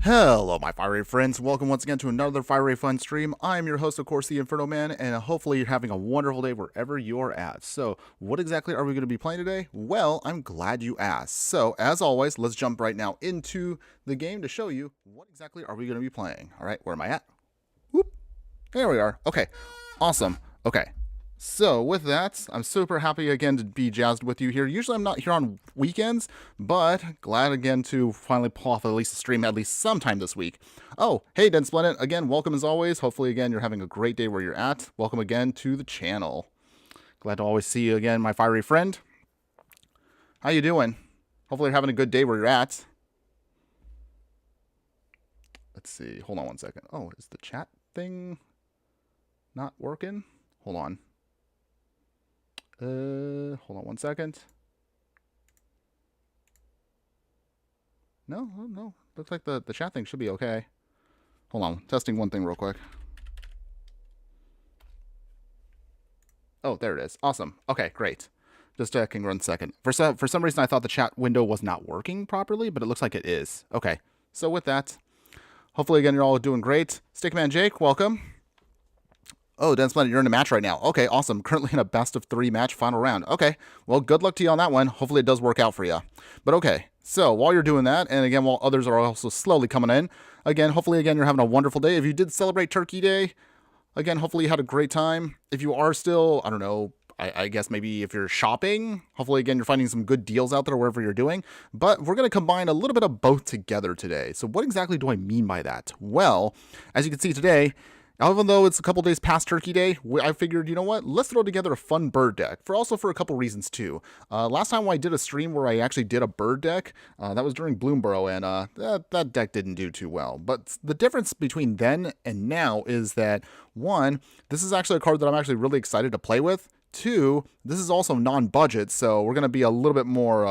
Hello, my fiery friends. Welcome once again to another Fiery Fun stream. I'm your host, of course, the Infernoman, and hopefully you're having a wonderful day wherever you're at. So, what exactly are we going to be playing today? Well, I'm glad you asked. So, as always, let's jump right now into the game to show you what exactly are we going to be playing. All right, where am I at? Whoop. There we are. Okay, awesome. Okay. So, with that, I'm super happy again to be jazzed with you here. Usually I'm not here on weekends, but glad again to finally pull off at least a stream at least sometime this week. Oh, hey, Den Splendid. Again, welcome as always. Hopefully, again, you're having a great day where you're at. Welcome again to the channel. Glad to always see you again, my fiery friend. How you doing? Hopefully you're having a good day where you're at. Let's see. Hold on one second. Oh, is the chat thing not working? Hold on. Hold on one second. No. Looks like the chat thing should be okay. Hold on. Testing one thing real quick. Oh, there it is. Awesome. Okay, great. Just checking 1 second. For some reason, I thought the chat window was not working properly, but it looks like it is. Okay. So with that, hopefully, again, you're all doing great. Stickman Jake, welcome. Oh, Den Splendid, you're in a match right now. Okay, awesome. Currently in a best-of-3 match final round. Okay, well, good luck to you on that one. Hopefully it does work out for you. But okay, so while you're doing that, and again, while others are also slowly coming in, again, hopefully, again, you're having a wonderful day. If you did celebrate Turkey Day, again, hopefully you had a great time. If you are still, I don't know, I guess maybe if you're shopping, hopefully, again, you're finding some good deals out there wherever you're doing. But we're going to combine a little bit of both together today. So what exactly do I mean by that? Well, as you can see today, even though it's a couple days past Turkey Day, I figured, you know what, let's throw together a fun bird deck. For a couple reasons, too. Last time I did a stream where I actually did a bird deck, that was during Bloomborough, and that deck didn't do too well. But the difference between then and now is that, one, this is actually a card that I'm actually really excited to play with. Two, this is also non-budget, so we're going to be a little bit more,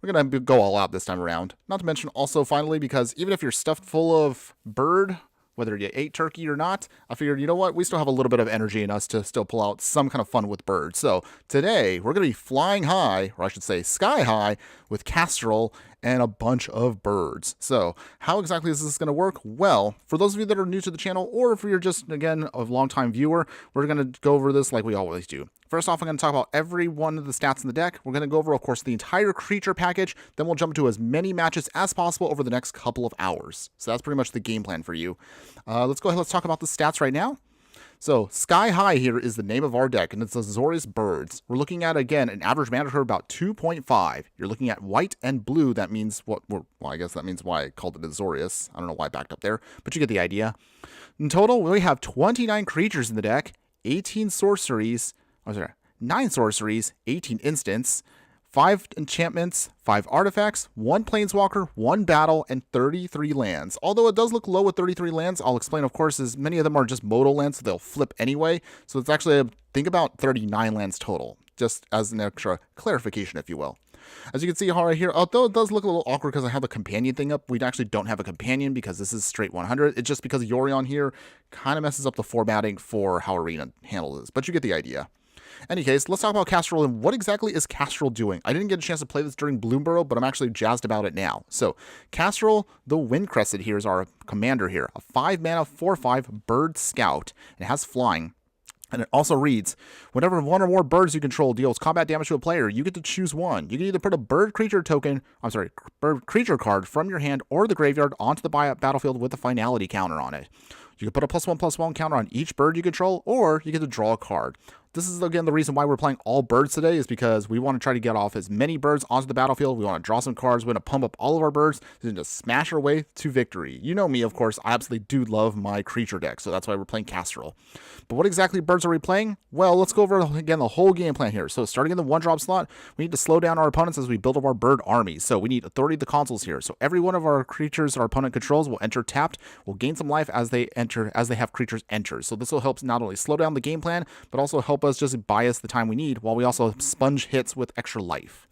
we're going to go all out this time around. Not to mention also, finally, because even if you're stuffed full of bird, whether you ate turkey or not, I figured, you know what, we still have a little bit of energy in us to still pull out some kind of fun with birds. So today, we're going to be flying high, or I should say sky high, with Kastral and a bunch of birds. So how exactly is this going to work? Well, for those of you that are new to the channel, or if you're just, again, a long-time viewer, we're going to go over this like we always do. First off, I'm going to talk about every one of the stats in the deck. We're going to go over, of course, the entire creature package. Then we'll jump into as many matches as possible over the next couple of hours. So that's pretty much the game plan for you. Let's go ahead. Let's talk about the stats right now. So Sky High here is the name of our deck, and it's Azorius Birds. We're looking at, again, an average mana of about 2.5. You're looking at white and blue. That means well, I guess that means why I called it Azorius. I don't know why I backed up there, but you get the idea. In total, we have 29 creatures in the deck, 18 sorceries, 9 sorceries, 18 instants, 5 enchantments, 5 artifacts, 1 planeswalker, 1 battle, and 33 lands. Although it does look low with 33 lands, I'll explain, of course, as many of them are just modal lands, so they'll flip anyway. So it's actually, think about 39 lands total, just as an extra clarification, if you will. As you can see right here, although it does look a little awkward because I have the companion thing up, we actually don't have a companion because this is straight 100. It's just because Yorion here kind of messes up the formatting for how Arena handles this, but you get the idea. Any case, let's talk about Kastral and what exactly is Kastral doing. I didn't get a chance to play this during Bloomborough, but I'm actually jazzed about it now. So, Kastral, the Windcrested here is our commander here. A 5-mana, 4/5 bird scout. It has flying. And it also reads, whenever one or more birds you control deals combat damage to a player, you get to choose one. You can either put a bird creature card from your hand or the graveyard onto the battlefield with a finality counter on it. You can put a +1/+1 counter on each bird you control, or you get to draw a card. This is, again, the reason why we're playing all birds today is because we want to try to get off as many birds onto the battlefield. We want to draw some cards. We want to pump up all of our birds and just smash our way to victory. You know me, of course. I absolutely do love my creature deck, so that's why we're playing Kastral. But what exactly birds are we playing? Well, let's go over, again, the whole game plan here. So starting in the 1-drop slot, we need to slow down our opponents as we build up our bird armies. So we need authority of the consoles here. So every one of our creatures our opponent controls will enter tapped, will gain some life as they have creatures enter. So this will help not only slow down the game plan, but also help us just buy us the time we need while we also sponge hits with extra life.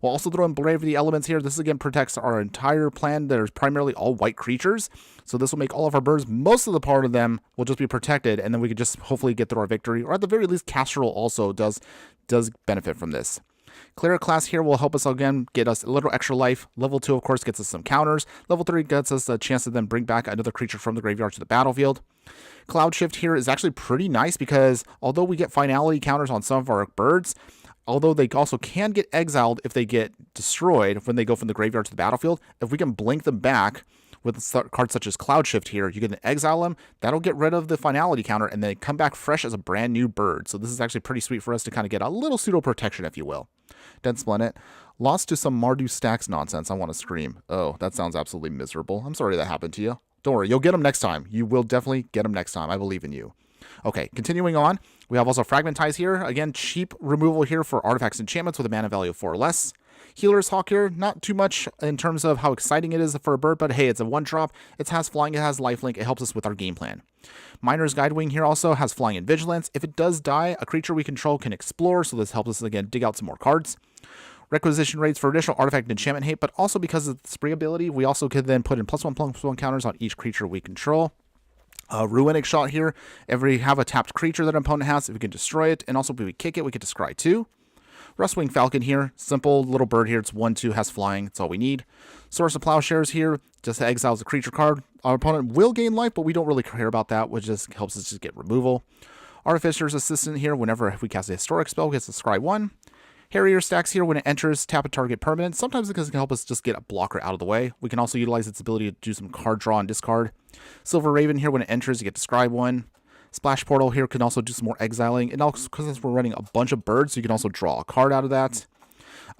We'll also throw in Brave the Elements here. This again protects our entire plan that is primarily all white creatures. So this will make all of our birds, most of the part of them will just be protected, and then we could just hopefully get through our victory. Or at the very least, Kastral also does benefit from this. Cleric class here will help us again get us a little extra life. Level 2, of course, gets us some counters. Level 3 gets us a chance to then bring back another creature from the graveyard to the battlefield. Cloud Shift here is actually pretty nice because although we get finality counters on some of our birds, although they also can get exiled if they get destroyed when they go from the graveyard to the battlefield, if we can blink them back with cards such as Cloud Shift here, you can exile them, that'll get rid of the finality counter, and then come back fresh as a brand new bird. So this is actually pretty sweet for us to kind of get a little pseudo protection, if you will. Dense Planet. Lost to some Mardu Stacks nonsense. I want to scream. Oh, that sounds absolutely miserable. I'm sorry that happened to you. Don't worry, you'll get them next time. You will definitely get them next time. I believe in you. Okay, continuing on, we have also Fragmentize here. Again, cheap removal here for artifacts and enchantments with a mana value of 4 or less. Healer's Hawk here, not too much in terms of how exciting it is for a bird, but hey, it's a 1-drop. It has flying, it has lifelink, it helps us with our game plan. Miner's Guidewing here also has flying and vigilance. If it does die, a creature we control can explore, so this helps us again dig out some more cards. Requisition rates for additional artifact and enchantment hate, but also because of the spree ability, we also could then put in +1/+1 counters on each creature we control. Ruinic Shot here. Have a tapped creature that an opponent has, if we can destroy it, and also if we kick it, we get to scry 2. Rustwing Falcon here. Simple little bird here. It's 1/2, has flying. That's all we need. Source of Plowshares here. Just exiles a creature card. Our opponent will gain life, but we don't really care about that, which just helps us just get removal. Artificer's Assistant here. Whenever we cast a historic spell, we get to scry 1. Harrier Stacks here. When it enters, tap a target permanent. Sometimes because it can help us just get a blocker out of the way. We can also utilize its ability to do some card draw and discard. Silver Raven here. When it enters, you get to scry 1. Splash Portal here can also do some more exiling. And also, because we're running a bunch of birds, you can also draw a card out of that.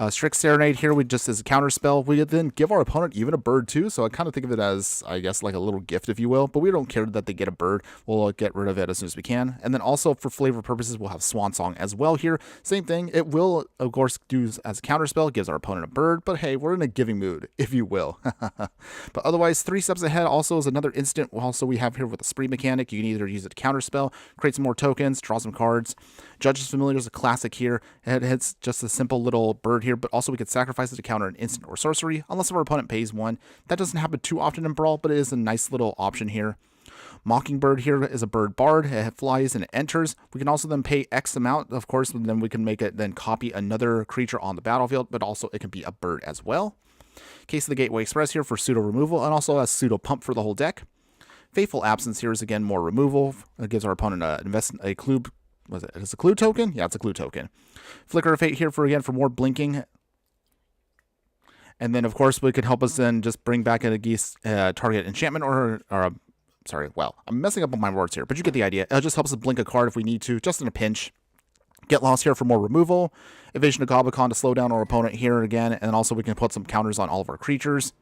Strict Serenade here, we just as a counter spell, we then give our opponent even a bird too, so I kind of think of it as, I guess, like a little gift, if you will, but we don't care that they get a bird. We'll get rid of it as soon as we can. And then also for flavor purposes, we'll have Swan Song as well here. Same thing, it will, of course, do as a counter spell, it gives our opponent a bird, but hey, we're in a giving mood, if you will. But otherwise, 3 steps ahead also is another instant. Also, we have here with the spree mechanic, you can either use it to counter spell, create some more tokens, draw some cards. Judge's Familiar is a classic here. It's just a simple little bird here, but also we could sacrifice it to counter an instant or sorcery, unless our opponent pays 1. That doesn't happen too often in Brawl, but it is a nice little option here. Mockingbird here is a bird bard. It flies and it enters. We can also then pay X amount, of course, and then we can make it then copy another creature on the battlefield, but also it can be a bird as well. Case of the Gateway Express here for pseudo removal, and also a pseudo pump for the whole deck. Faithful Absence here is again more removal. It gives our opponent a clue. Was it? Is it a clue token? Yeah, it's a clue token. Flicker of Fate here for more blinking. And then, of course, we could help us then just bring back a geese target enchantment sorry, well, I'm messing up on my words here, but you get the idea. It just helps us blink a card if we need to, just in a pinch. Get Lost here for more removal. Evasion of Goblicon to slow down our opponent here again, and also we can put some counters on all of our creatures.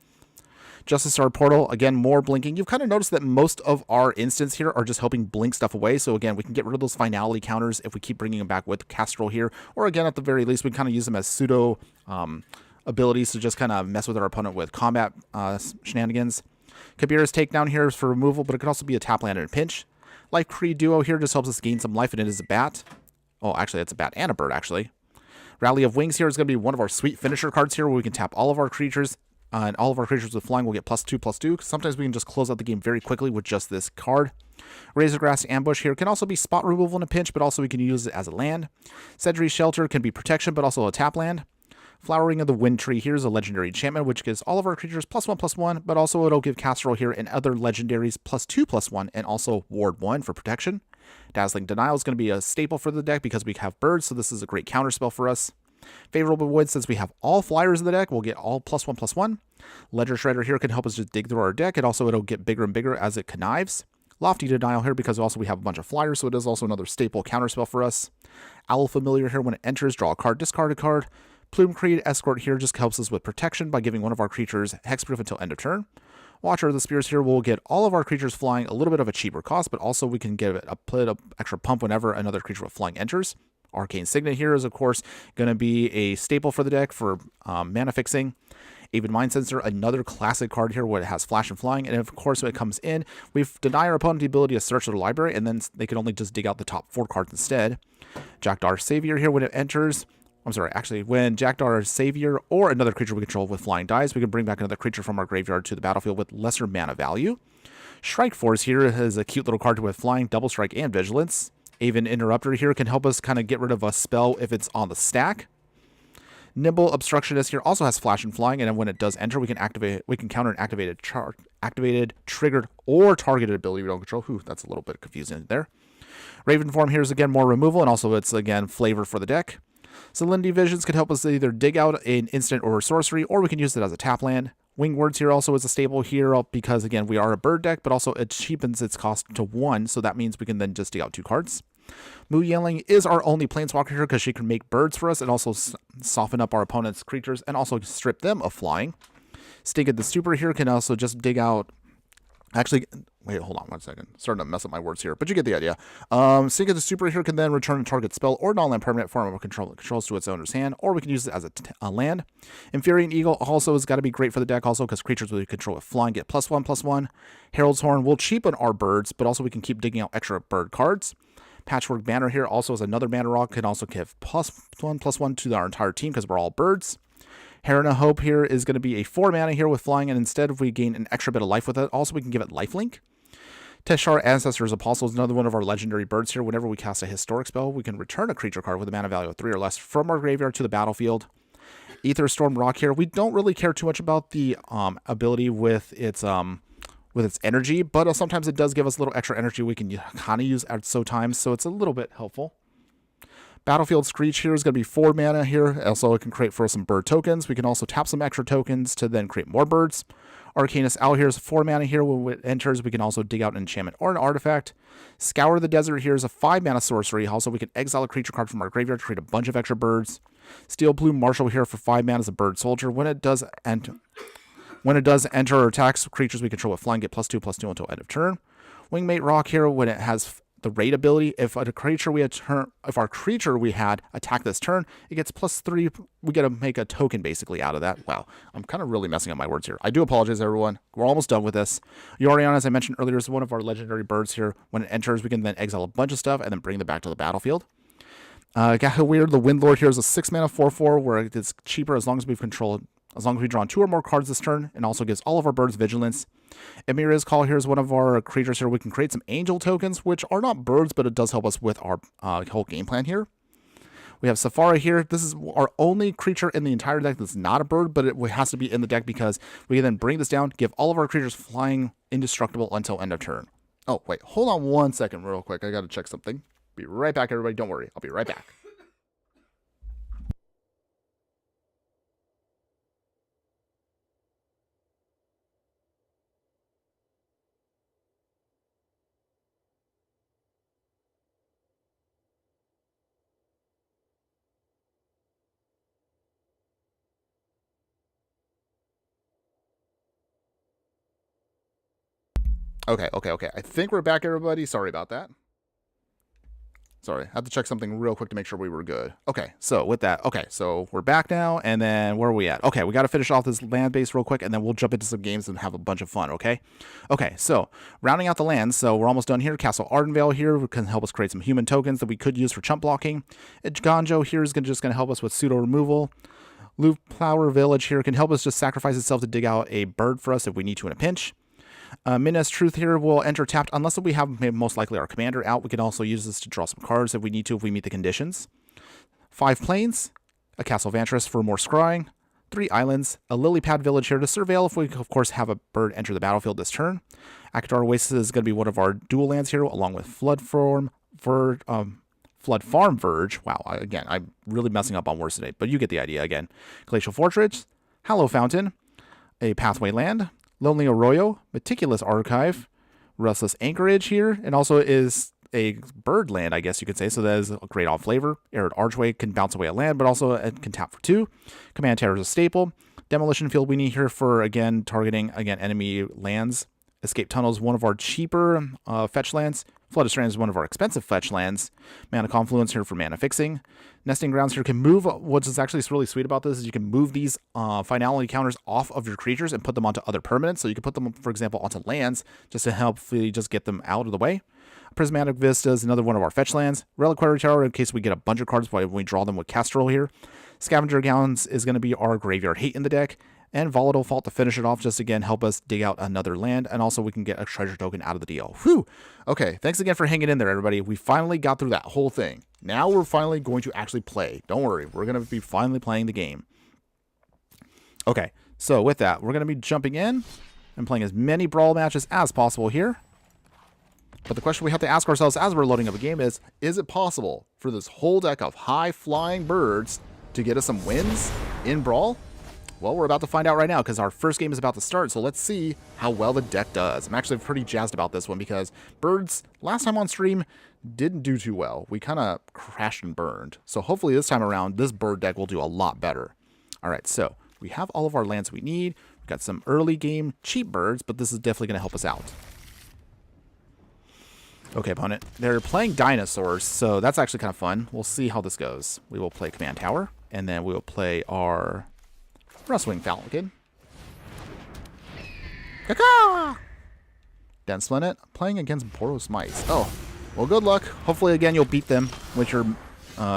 Justice Star Portal, again, more blinking. You've kind of noticed that most of our instants here are just helping blink stuff away. So again, we can get rid of those finality counters if we keep bringing them back with Kastral here. Or again, at the very least, we can kind of use them as pseudo abilities to just kind of mess with our opponent with combat shenanigans. Kabira's Takedown here is for removal, but it could also be a tap land in a pinch. Life Creed Duo here just helps us gain some life, and it is a bat. Oh, actually, it's a bat and a bird, actually. Rally of Wings here is going to be one of our sweet finisher cards here, where we can tap all of our creatures. And all of our creatures with flying will get +2/+2. Sometimes we can just close out the game very quickly with just this card. Razorgrass Ambush here can also be spot removal in a pinch, but also we can use it as a land. Sedgery Shelter can be protection, but also a tap land. Flowering of the Wind Tree here is a legendary enchantment, which gives all of our creatures +1/+1, but also it'll give Kastral here and other legendaries +2/+1, and also Ward 1 for protection. Dazzling Denial is going to be a staple for the deck because we have birds, so this is a great counterspell for us. Favorable Wood, since we have all flyers in the deck, we'll get all +1/+1. Ledger Shredder here can help us just dig through our deck, and also it'll get bigger and bigger as it connives. Lofty Denial here because also we have a bunch of flyers, so it is also another staple counterspell for us. Owl Familiar here, when it enters, draw a card, discard a card. Plume Creed Escort here just helps us with protection by giving one of our creatures hexproof until end of turn. Watcher of the Spears here will get all of our creatures flying a little bit of a cheaper cost, but also we can give it a extra pump whenever another creature with flying enters. Arcane Signet here is, of course, going to be a staple for the deck for mana fixing. Avid Mind Sensor, another classic card here where it has flash and flying. And of course, when it comes in, we deny our opponent the ability to search their library, and then they can only just dig out the top 4 cards instead. Jackdaw Savior here, when it enters, when Jackdaw Savior or another creature we control with flying dies, we can bring back another creature from our graveyard to the battlefield with lesser mana value. Shrike Force here is a cute little card with flying, double strike, and vigilance. Aven Interrupter here can help us kind of get rid of a spell if it's on the stack. Nimble Obstructionist here also has flash and flying, and then when it does enter, we can counter an activated, triggered, or targeted ability we don't control. Whew, that's a little bit confusing there. Raven Form here is again more removal, and also it's again flavor for the deck. Salinity Visions can help us either dig out an instant or a sorcery, or we can use it as a tap land. Wing Words here also is a staple here because again we are a bird deck, but also it cheapens its cost to 1, so that means we can then just dig out 2 cards. Moo Yelling is our only planeswalker here because she can make birds for us and also soften up our opponent's creatures and also strip them of flying. Stinkin' the Super here can also just dig out... Actually, wait, hold on 1 second. Starting to mess up my words here, but you get the idea. Stinkin' the Super here can then return a target spell or non-land permanent form of control that controls to its owner's hand, or we can use it as a land. Infuriating Eagle also has got to be great for the deck also because creatures we control with flying get +1/+1. Herald's Horn will cheapen our birds, but also we can keep digging out extra bird cards. Patchwork Banner here also is another mana rock, can also give +1/+1 to our entire team because we're all birds. Heron of Hope here is going to be a 4 mana here with flying, and instead if we gain an extra bit of life with it, also we can give it lifelink. Teshar Ancestor's Apostle is another one of our legendary birds here. Whenever we cast a historic spell, we can return a creature card with a mana value of 3 or less from our graveyard to the battlefield. Aether Storm Rock here, we don't really care too much about the ability with its energy, but sometimes it does give us a little extra energy we can kind of use at times, so it's a little bit helpful. Battlefield Screech here is going to be 4 mana here. Also, it can create for us some bird tokens. We can also tap some extra tokens to then create more birds. Arcanist Owl here is 4 mana here. When it enters, we can also dig out an enchantment or an artifact. Scour the Desert here is a 5 mana sorcery. Also, we can exile a creature card from our graveyard to create a bunch of extra birds. Steel Plume Marshal here for 5 mana as a bird soldier. When it does enter or attacks creatures we control with flying, get +2/+2 until end of turn. Wingmate Rock here, when it has the raid ability, if our creature we had attacked this turn, it gets +3. We get to make a token basically out of that. Wow, I'm kind of really messing up my words here. I do apologize, everyone. We're almost done with this. Yorion, as I mentioned earlier, is one of our legendary birds here. When it enters, we can then exile a bunch of stuff and then bring them back to the battlefield. Weird, the Windlord here is a 6 mana 4/4 where it's cheaper as long as we've drawn 2 or more cards this turn, and also gives all of our birds vigilance. Emira's Call here is one of our creatures here. We can create some angel tokens, which are not birds, but it does help us with our whole game plan here. We have Safari here. This is our only creature in the entire deck that's not a bird, but it has to be in the deck because we can then bring this down, give all of our creatures flying indestructible until end of turn. Oh, wait, hold on 1 second real quick. I got to check something. Be right back, everybody. Don't worry. I'll be right back. Okay. I think we're back, everybody. Sorry about that. Sorry, I had to check something real quick to make sure we were good. Okay, so with that, so we're back now, and then where are we at? Okay, we got to finish off this land base real quick, and then we'll jump into some games and have a bunch of fun, okay? Okay, so rounding out the lands, so we're almost done here. Castle Ardenvale here can help us create some human tokens that we could use for chump blocking. Ganjo here is just going to help us with pseudo removal. Loop Flower Village here can help us just sacrifice itself to dig out a bird for us if we need to in a pinch. Minas Truth here will enter tapped unless we have most likely our commander out. We can also use this to draw some cards if we need to, if we meet the conditions. 5 plains, a Castle Vantress for more scrying, 3 islands, a Lily Pad Village here to surveil if we, of course, have a bird enter the battlefield this turn. Akadar Oasis is going to be one of our dual lands here, along with Flood Farm Verge. Wow, again, I'm really messing up on words today, but you get the idea again. Glacial Fortress, Hallow Fountain, a Pathway Land, Lonely Arroyo, Meticulous Archive, Restless Anchorage here, and also is a bird land, I guess you could say, so that is great on flavor. Arid Archway can bounce away a land, but also it can tap for 2. Command Terror is a staple. Demolition Field we need here for, again, targeting, enemy lands. Escape Tunnel is one of our cheaper fetch lands. Flooded Strand is one of our expensive fetch lands. Mana Confluence here for mana fixing. Nesting Grounds here can move. What's actually really sweet about this is you can move these finality counters off of your creatures and put them onto other permanents. So you can put them, for example, onto lands just to help just get them out of the way. Prismatic Vista is another one of our fetch lands. Reliquary Tower in case we get a bunch of cards when we draw them with Kastral here. Scavenger Gowns is going to be our graveyard hate in the deck. And Volatile Fault to finish it off, just again help us dig out another land, and also we can get a treasure token out of the deal. Whew! Okay, thanks again for hanging in there, everybody. We finally got through that whole thing. Now we're finally going to actually play. Don't worry, we're going to be finally playing the game. Okay, so with that, we're going to be jumping in and playing as many Brawl matches as possible here. But the question we have to ask ourselves as we're loading up a game is it possible for this whole deck of high-flying birds to get us some wins in Brawl? Well, we're about to find out right now because our first game is about to start, so let's see how well the deck does. I'm actually pretty jazzed about this one because birds, last time on stream, didn't do too well. We kind of crashed and burned. So hopefully this time around, this bird deck will do a lot better. All right, so we have all of our lands we need. We've got some early game cheap birds, but this is definitely going to help us out. Okay, opponent. They're playing dinosaurs, so that's actually kind of fun. We'll see how this goes. We will play Command Tower, and then we will play our Rustwing Falcon. Caca! Dense Planet, playing against Boros Mice. Oh, well, good luck. Hopefully, again, you'll beat them with your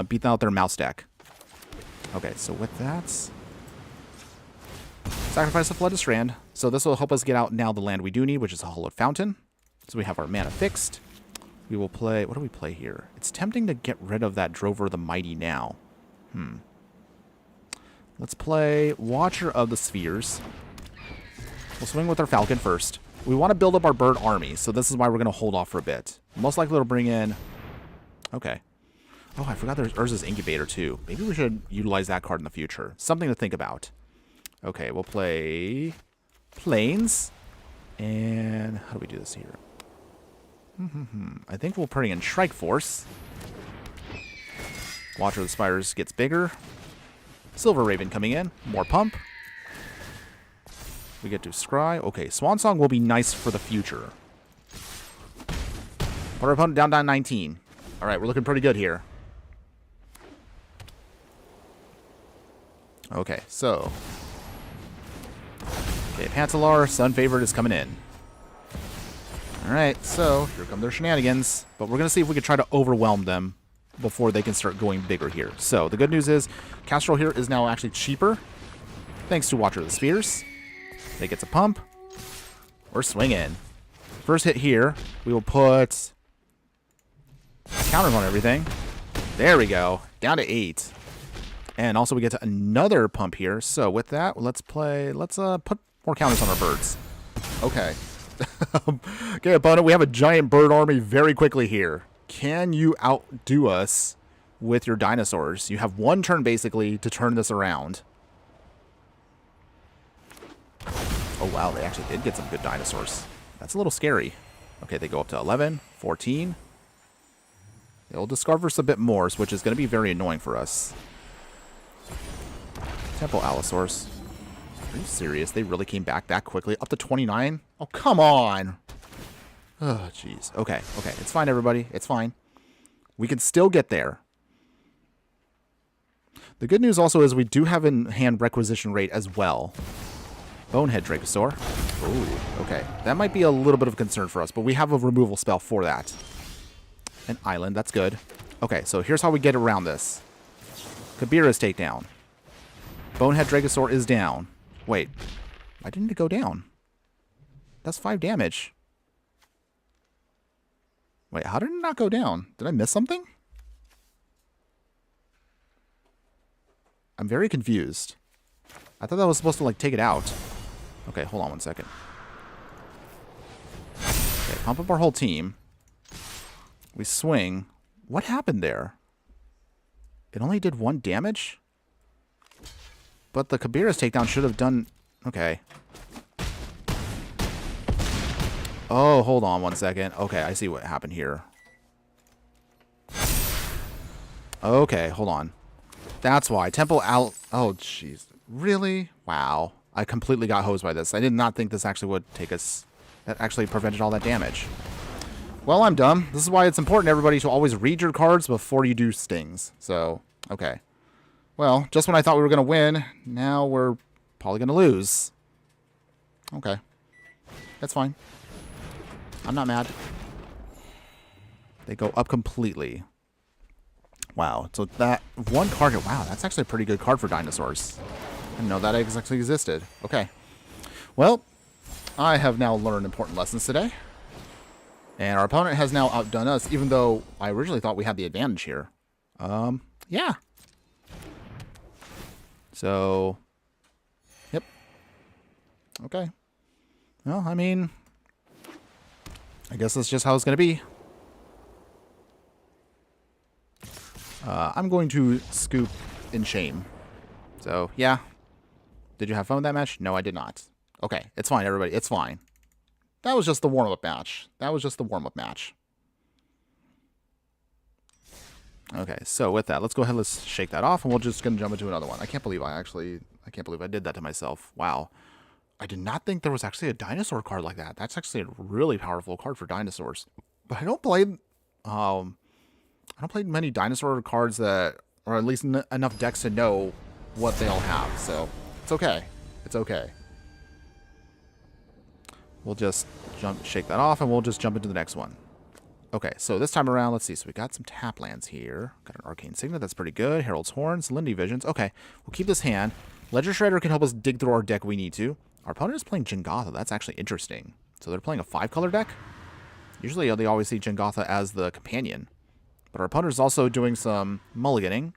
beating out their mouse deck. Okay, so with that, sacrifice the Flooded Strand. So this will help us get out now the land we do need, which is a Hollowed Fountain. So we have our mana fixed. We will play... What do we play here? It's tempting to get rid of that Drover the Mighty now. Let's play Watcher of the Spheres. We'll swing with our Falcon first. We want to build up our bird army, so this is why we're going to hold off for a bit. Most likely it'll bring in... Okay. Oh, I forgot there's Urza's Incubator too. Maybe we should utilize that card in the future. Something to think about. Okay, we'll play Plains. And how do we do this here? I think we'll bring in Strike Force. Watcher of the Spires gets bigger. Silver Raven coming in. More pump. We get to Scry. Okay, Swan Song will be nice for the future. Put our opponent down to 19. Alright, we're looking pretty good here. Okay, so... Okay, Pantalar, Sun Favored is coming in. Alright, so here come their shenanigans. But we're going to see if we can try to overwhelm them before they can start going bigger here. So the good news is Kastral here is now actually cheaper thanks to Watcher of the Spheres. They get a pump. We're swinging. First hit here, we will put counters on everything. There we go. Down to 8. And also we get to another pump here. So with that, let's put more counters on our birds. Okay. Okay, opponent, we have a giant bird army very quickly here. Can you outdo us with your dinosaurs? You have one turn, basically, to turn this around. Oh, wow, they actually did get some good dinosaurs. That's a little scary. Okay, they go up to 11, 14. They'll discover us a bit more, which is going to be very annoying for us. Temple Allosaurus. Are you serious? They really came back that quickly? Up to 29? Oh, come on! Oh, jeez. Okay, okay. It's fine, everybody. It's fine. We can still get there. The good news also is we do have in hand Requisition Rate as well. Bonehead Dracosaur. Ooh, okay. That might be a little bit of a concern for us, but we have a removal spell for that. An island. That's good. Okay, so here's how we get around this. Kabira's takedown. Bonehead Dracosaur is down. Wait. Why didn't it go down? That's 5 damage. Wait, how did it not go down? Did I miss something? I'm very confused. I thought that was supposed to, like, take it out. Okay, hold on one second. Okay, pump up our whole team. We swing. What happened there? It only did 1 damage? But the Kabira's takedown should have done... Okay. Oh, hold on one second. Okay, I see what happened here. Okay, hold on. That's why. Temple out... Oh, jeez. Really? Wow. I completely got hosed by this. I did not think this actually would take us... That actually prevented all that damage. Well, I'm dumb. This is why it's important, everybody, to always read your cards before you do stings. So, okay. Well, just when I thought we were going to win, now we're probably going to lose. Okay. That's fine. I'm not mad. They go up completely. Wow. So that one card... Wow, that's actually a pretty good card for dinosaurs. I didn't know that exactly existed. Okay. Well, I have now learned important lessons today. And our opponent has now outdone us, even though I originally thought we had the advantage here. Yeah. So, yep. Okay. Well, I mean, I guess that's just how it's going to be. I'm going to scoop in shame. So, yeah. Did you have fun with that match? No, I did not. Okay, it's fine, everybody. It's fine. That was just the warm-up match. Okay, so with that, let's go ahead. Let's shake that off, and we're just going to jump into another one. I can't believe I did that to myself. Wow. I did not think there was actually a dinosaur card like that. That's actually a really powerful card for dinosaurs. But I don't play many dinosaur cards that, or at least enough decks to know what they all have. So it's okay. It's okay. We'll just shake that off, and we'll just jump into the next one. Okay, so this time around, let's see. So we got some tap lands here. Got an Arcane Signet. That's pretty good. Herald's Horns, Lindy Visions. Okay, we'll keep this hand. Ledger Shredder can help us dig through our deck if we need to. Our opponent is playing Jingotha. That's actually interesting. So they're playing a 5-color deck. Usually they always see Jingotha as the companion. But our opponent is also doing some mulliganing.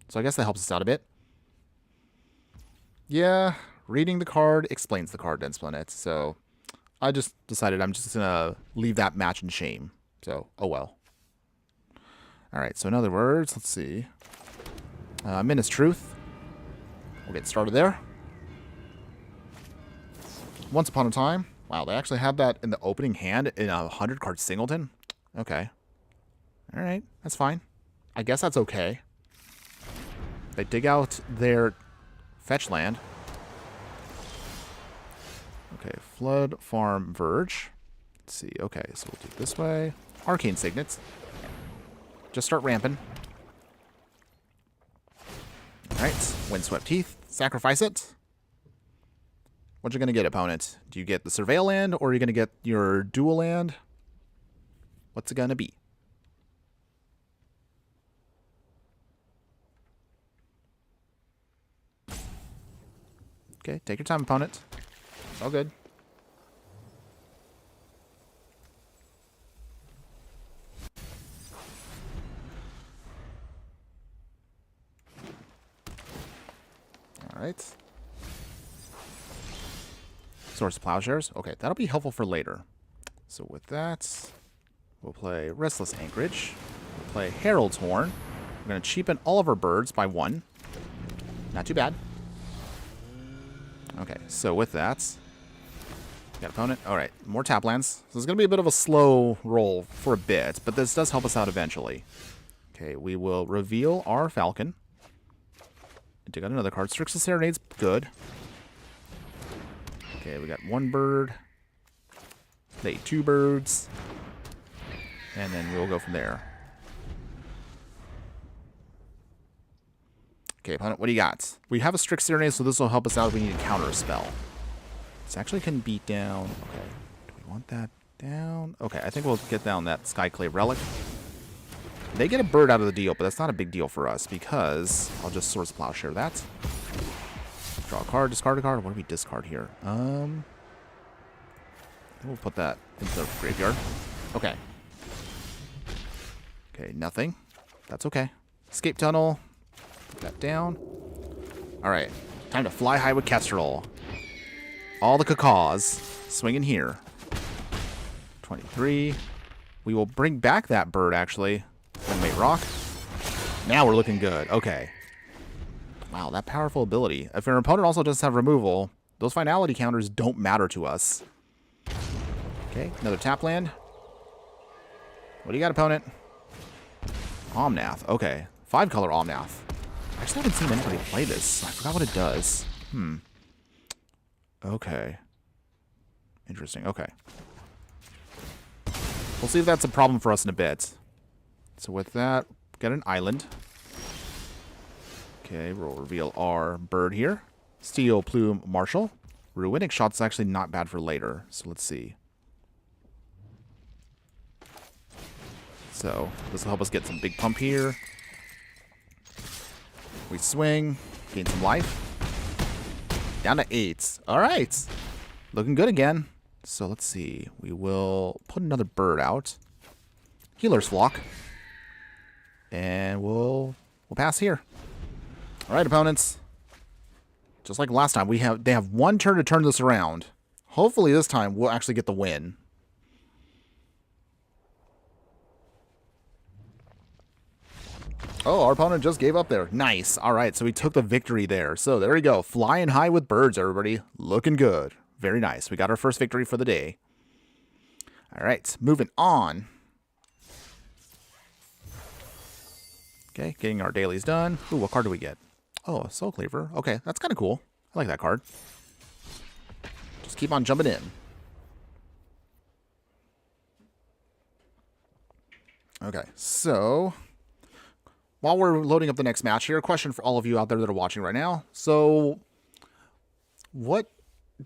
So I guess that helps us out a bit. Yeah, reading the card explains the card, Densplanet. So I just decided I'm just going to leave that match in shame. So, oh well. Alright, so in other words, let's see. Minus Truth. We'll get started there. Once Upon a Time. Wow, they actually have that in the opening hand in a 100-card singleton? Okay. Alright, that's fine. I guess that's okay. They dig out their fetch land. Okay, Flood, Farm, Verge. Let's see. Okay, so we'll do it this way. Arcane Signets. Just start ramping. Alright, Windswept Teeth. Sacrifice it. What you going to get, opponent? Do you get the Surveil land, or are you going to get your dual land? What's it going to be? Okay, take your time, opponent. It's all good. Alright. Source of Plowshares. Okay, that'll be helpful for later. So with that, we'll play Restless Anchorage. We'll play Herald's Horn. We're going to cheapen all of our birds by 1. Not too bad. Okay, so with that, got opponent. Alright, more tap lands. So it's going to be a bit of a slow roll for a bit, but this does help us out eventually. Okay, we will reveal our Falcon. Dig out another card. Strix's Serenade's good. Okay, we got 1 bird. They 2 birds. And then we'll go from there. Okay, opponent, what do you got? We have a Strix Serenade, so this will help us out if we need to counter a spell. This actually can beat down. Okay, do we want that down? Okay, I think we'll get down that Skyclave Relic. They get a bird out of the deal, but that's not a big deal for us because I'll just Source of Plowshare that. Draw a card, discard a card. What do we discard here? We'll put that into the graveyard. Okay. Okay, nothing. That's okay. Escape Tunnel. Put that down. Alright. Time to fly high with Kastral. All the cacaws. Swinging here. 23. We will bring back that bird, actually. Inmate Rock. Now we're looking good. Okay. Wow, that powerful ability. If our opponent also does have removal, those finality counters don't matter to us. Okay, another tap land. What do you got, opponent? Omnath. Okay. 5-color Omnath. I actually haven't seen anybody play this. I forgot what it does. Okay. Interesting. Okay. We'll see if that's a problem for us in a bit. So with that, get an island. Okay, we'll reveal our bird here. Steel Plume Marshal. Ruinic Shot's actually not bad for later. So let's see. So this will help us get some big pump here. We swing, gain some life. Down to 8. All right. Looking good again. So let's see. We will put another bird out. Healer's Flock. And we'll pass here. All right, opponents. Just like last time, they have one turn to turn this around. Hopefully this time we'll actually get the win. Oh, our opponent just gave up there. Nice. All right, so we took the victory there. So there we go. Flying high with birds, everybody. Looking good. Very nice. We got our first victory for the day. All right, moving on. Okay, getting our dailies done. Ooh, what card do we get? Oh, a Soul Cleaver. Okay, that's kind of cool. I like that card. Just keep on jumping in. Okay, so while we're loading up the next match here, a question for all of you out there that are watching right now. So what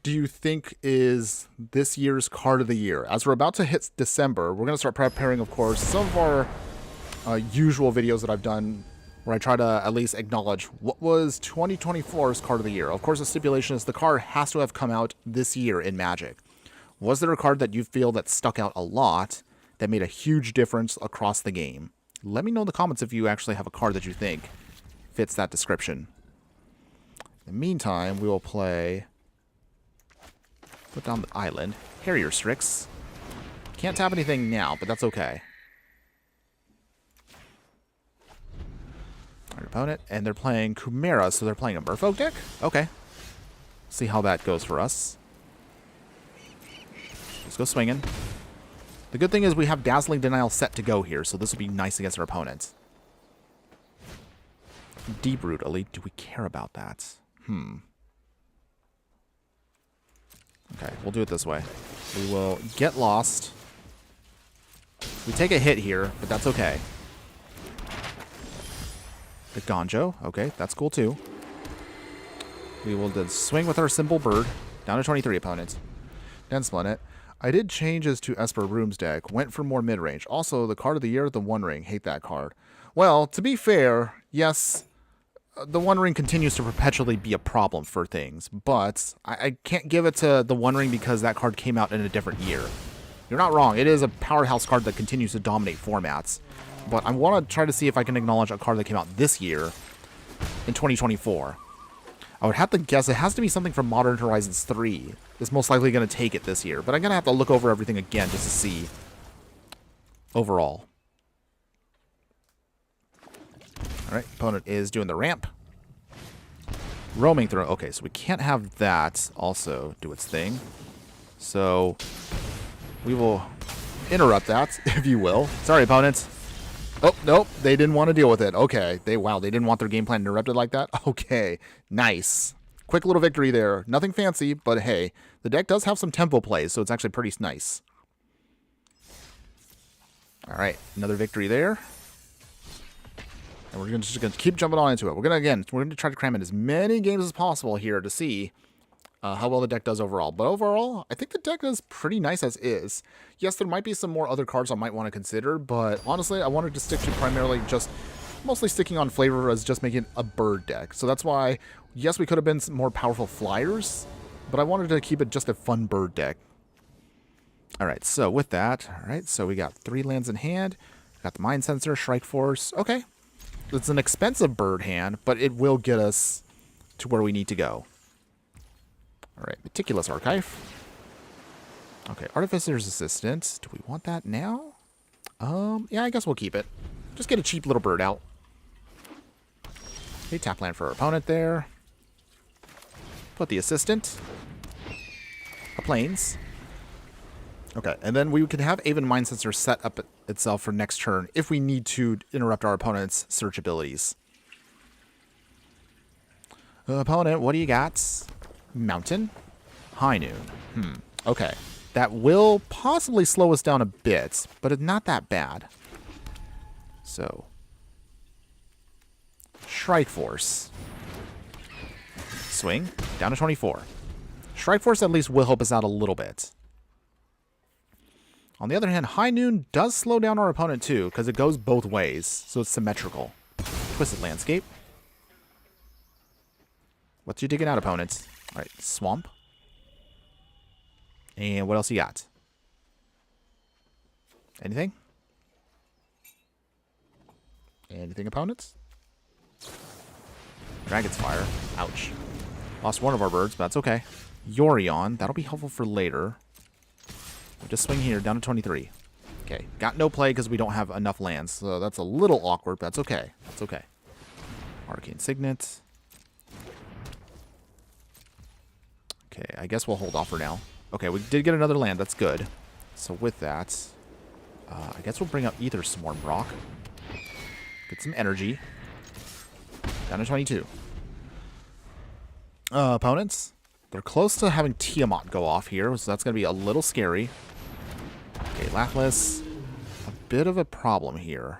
do you think is this year's card of the year? As we're about to hit December, we're going to start preparing, of course, some of our usual videos that I've done where I try to at least acknowledge what was 2024's card of the year. Of course, the stipulation is the card has to have come out this year in Magic. Was there a card that you feel that stuck out a lot that made a huge difference across the game? Let me know in the comments if you actually have a card that you think fits that description. In the meantime, we will play... Put down the island. Harrier Strix. Can't tap anything now, but that's okay. Our opponent, and they're playing Chimera, so they're playing a Merfolk deck? Okay. See how that goes for us. Let's go swinging. The good thing is we have Dazzling Denial set to go here, so this will be nice against our opponent. Deep Root Elite, do we care about that? Okay, we'll do it this way. We will get lost. We take a hit here, but that's okay. The Gonjo, okay, that's cool too. We will then swing with our Simple Bird. Down to 23 opponents. Then split it. I did changes to Esper Room's deck. Went for more mid-range. Also, the card of the year, the One Ring. Hate that card. Well, to be fair, yes, the One Ring continues to perpetually be a problem for things. But I can't give it to the One Ring because that card came out in a different year. You're not wrong. It is a powerhouse card that continues to dominate formats. But I want to try to see if I can acknowledge a card that came out this year in 2024. I would have to guess it has to be something from Modern Horizons 3. It's most likely going to take it this year. But I'm going to have to look over everything again just to see overall. Alright, opponent is doing the ramp. Roaming through. Okay, so we can't have that also do its thing. So we will interrupt that, if you will. Sorry, opponents. Oh, nope, they didn't want to deal with it. Okay, wow, they didn't want their game plan interrupted like that? Okay, nice. Quick little victory there. Nothing fancy, but hey, the deck does have some tempo plays, so it's actually pretty nice. All right, another victory there. And we're just going to keep jumping on into it. We're going to try to cram in as many games as possible here to see how well the deck does overall. But overall, I think the deck is pretty nice as is. Yes, there might be some more other cards I might want to consider, but honestly, I wanted to stick to primarily just mostly sticking on flavor as just making a bird deck. So that's why, yes, we could have been some more powerful flyers, but I wanted to keep it just a fun bird deck. All right, so with that, all right, so we got 3 lands in hand. Got the Mind Sensor, Strike Force. Okay, it's an expensive bird hand, but it will get us to where we need to go. All right, Meticulous Archive. Okay, Artificer's Assistant. Do we want that now? Yeah, I guess we'll keep it. Just get a cheap little bird out. Okay, tap land for our opponent there. Put the Assistant. A Plains. Okay, and then we can have Aven Mind Sensor set up itself for next turn if we need to interrupt our opponent's search abilities. Opponent, what do you got? Mountain. High Noon. Okay. That will possibly slow us down a bit, but it's not that bad. So. Strike Force. Swing. Down to 24. Strike Force at least will help us out a little bit. On the other hand, High Noon does slow down our opponent too, because it goes both ways, so it's symmetrical. Twisted Landscape. What you digging out, opponents? Alright, swamp. And what else you got? Anything? Anything, opponents? Dragon's Fire. Ouch. Lost one of our birds, but that's okay. Yorion. That'll be helpful for later. We'll just swing here, down to 23. Okay. Got no play because we don't have enough lands, so that's a little awkward, but that's okay. That's okay. Arcane Signet. Okay, I guess we'll hold off for now. Okay, we did get another land. That's good. So with that, I guess we'll bring up Ether Swarm Rock. Get some energy. Down to 22. Opponents. They're close to having Tiamat go off here, so that's going to be a little scary. Okay, Lathliss. A bit of a problem here.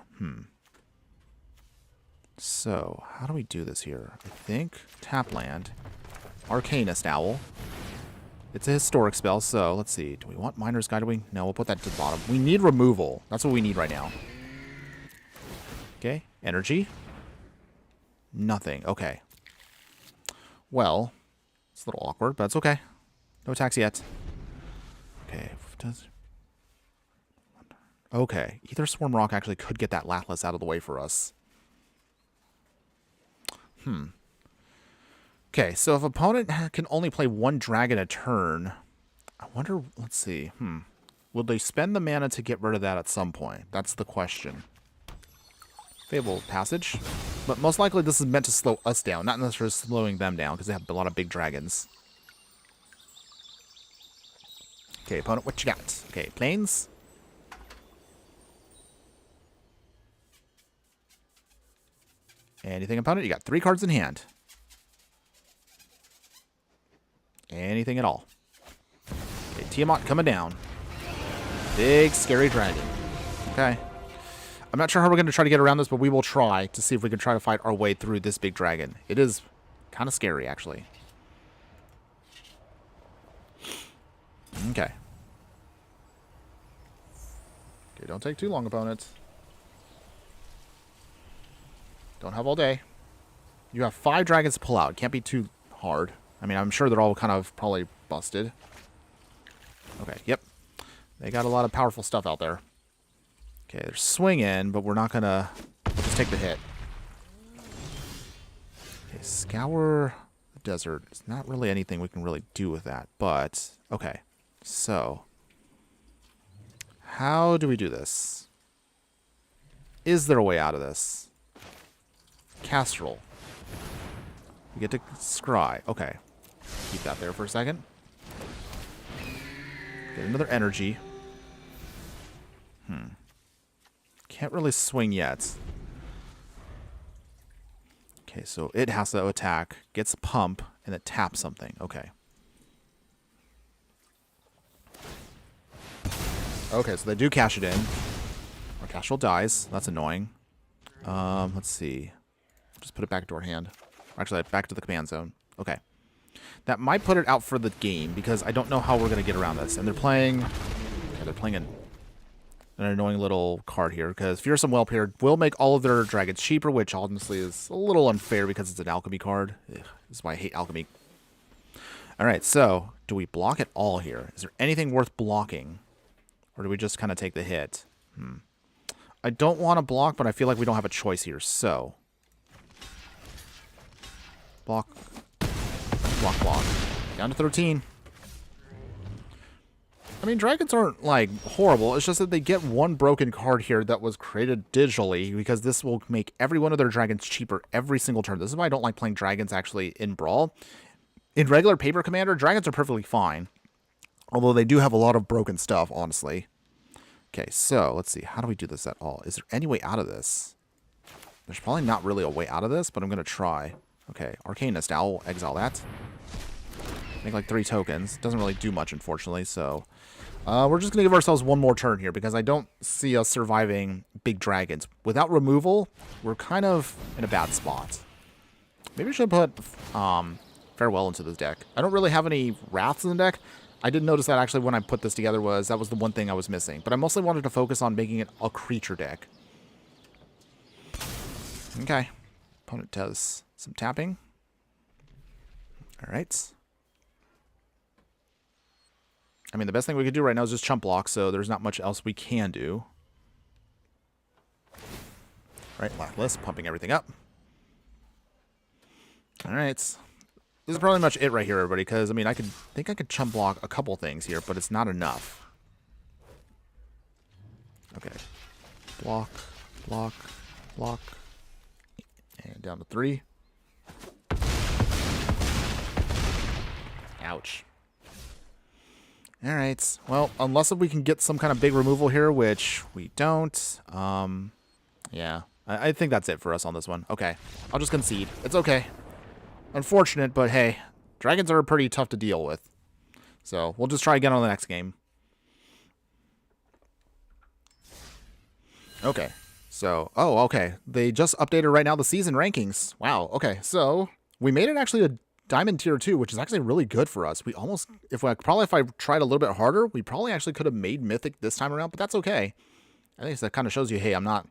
So, how do we do this here? I think tap land. Arcanist Owl. It's a historic spell, so let's see. Do we want Miner's Guidewing? No, we'll put that to the bottom. We need removal. That's what we need right now. Okay, energy. Nothing. Okay. Well, it's a little awkward, but it's okay. No attacks yet. Okay. Okay. Ether Swarm Rock actually could get that Lathliss out of the way for us. Okay, so if opponent can only play one dragon a turn, I wonder, let's see. Will they spend the mana to get rid of that at some point? That's the question. Fable Passage. But most likely this is meant to slow us down, not necessarily slowing them down, because they have a lot of big dragons. Okay, opponent, what you got? Okay, Plains. Anything, opponent? You got 3 cards in hand. Anything at all. Okay, Tiamat coming down. Big, scary dragon. Okay. I'm not sure how we're going to try to get around this, but we will try to see if we can try to fight our way through this big dragon. It is kind of scary, actually. Okay. Okay, don't take too long, opponents. Don't have all day. You have 5 dragons to pull out. Can't be too hard. I mean, I'm sure they're all kind of probably busted. Okay, yep. They got a lot of powerful stuff out there. Okay, they're swinging, but we're not going to just take the hit. Okay, Scour the Desert. It's not really anything we can really do with that, but okay. So, how do we do this? Is there a way out of this? Kastral. We get to scry. Okay. Keep that there for a second. Get another energy. Can't really swing yet. Okay, so it has to attack, gets a pump, and it taps something. Okay. Okay, so they do cash it in. Our Kastral dies. That's annoying. Let's see. Just put it back to our hand. Actually, back to the command zone. Okay. That might put it out for the game, because I don't know how we're going to get around this. And they're playing... Okay, they're playing an annoying little card here, because Fearsome Whelp will make all of their dragons cheaper, which honestly is a little unfair because it's an alchemy card. Ugh, this is why I hate alchemy. Alright, so, do we block it all here? Is there anything worth blocking? Or do we just kind of take the hit? I don't want to block, but I feel like we don't have a choice here, so... Block. Block, block. Down to 13. I mean, dragons aren't, like, horrible. It's just that they get one broken card here that was created digitally, because this will make every one of their dragons cheaper every single turn. This is why I don't like playing dragons, actually, in Brawl. In regular Paper Commander, dragons are perfectly fine. Although they do have a lot of broken stuff, honestly. Okay, so, let's see. How do we do this at all? Is there any way out of this? There's probably not really a way out of this, but I'm going to try. Okay, Arcanist Owl, exile that. Make like 3 tokens. Doesn't really do much, unfortunately, so... we're just going to give ourselves one more turn here, because I don't see us surviving big dragons. Without removal, we're kind of in a bad spot. Maybe I should put Farewell into this deck. I don't really have any Wraths in the deck. I did notice that actually when I put this together that was the one thing I was missing. But I mostly wanted to focus on making it a creature deck. Okay. Opponent does some tapping. Alright. I mean, the best thing we could do right now is just chump block, so there's not much else we can do. Right, Lackless, pumping everything up. Alright. This is probably much it right here, everybody, because, I mean, I think I could chump block a couple things here, but it's not enough. Okay. Block, block, block. And down to 3. Ouch. Alright. Well, unless we can get some kind of big removal here, which we don't. Yeah. I think that's it for us on this one. Okay. I'll just concede. It's okay. Unfortunate, but hey. Dragons are pretty tough to deal with. So, we'll just try again on the next game. Okay. So, oh, okay. They just updated right now the season rankings. Wow. Okay. So, we made it actually a Diamond Tier 2, which is actually really good for us. We almost, if I tried a little bit harder, we probably actually could have made Mythic this time around, but that's okay. I think that kind of shows you, hey, I'm not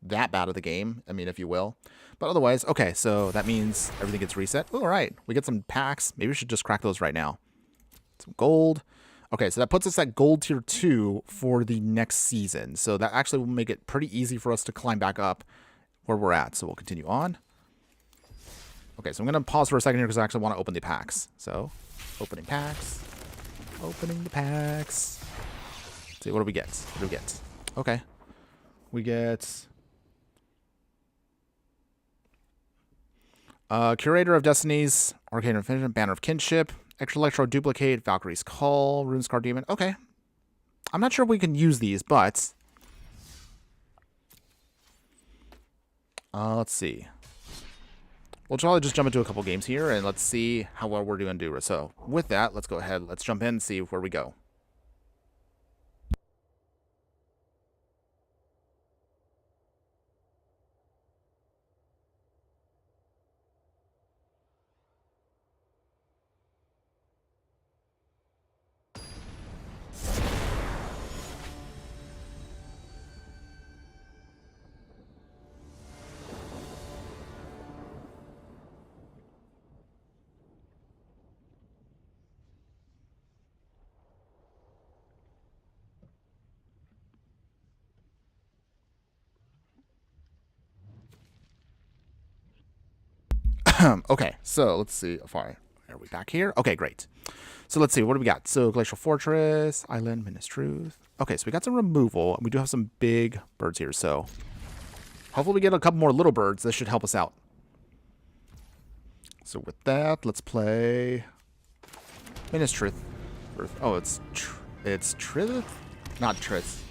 that bad at the game. I mean, if you will. But otherwise, okay, so that means everything gets reset. Ooh, all right. We get some packs. Maybe we should just crack those right now. Some gold. Okay, so that puts us at Gold Tier 2 for the next season. So that actually will make it pretty easy for us to climb back up where we're at. So we'll continue on. Okay, so I'm going to pause for a second here because I actually want to open the packs. So, opening packs. Opening the packs. Let's see, what do we get? What do we get? Okay. We get Curator of Destinies, Arcane Infinite, Banner of Kinship, Extra Electro Duplicate, Valkyrie's Call, Runescar Demon. Okay. I'm not sure if we can use these, but let's see. We'll probably just jump into a couple games here, and let's see how well we're doing. So, with that, let's go ahead. Let's jump in and see where we go. Okay, so let's see. Are we back here? Okay, great. So let's see. What do we got? So Glacial Fortress, Island, Minas Truth. Okay, so we got some removal, and we do have some big birds here. So hopefully we get a couple more little birds. This should help us out. So with that, let's play Minas Truth. Oh, it's Truth? Not Truth.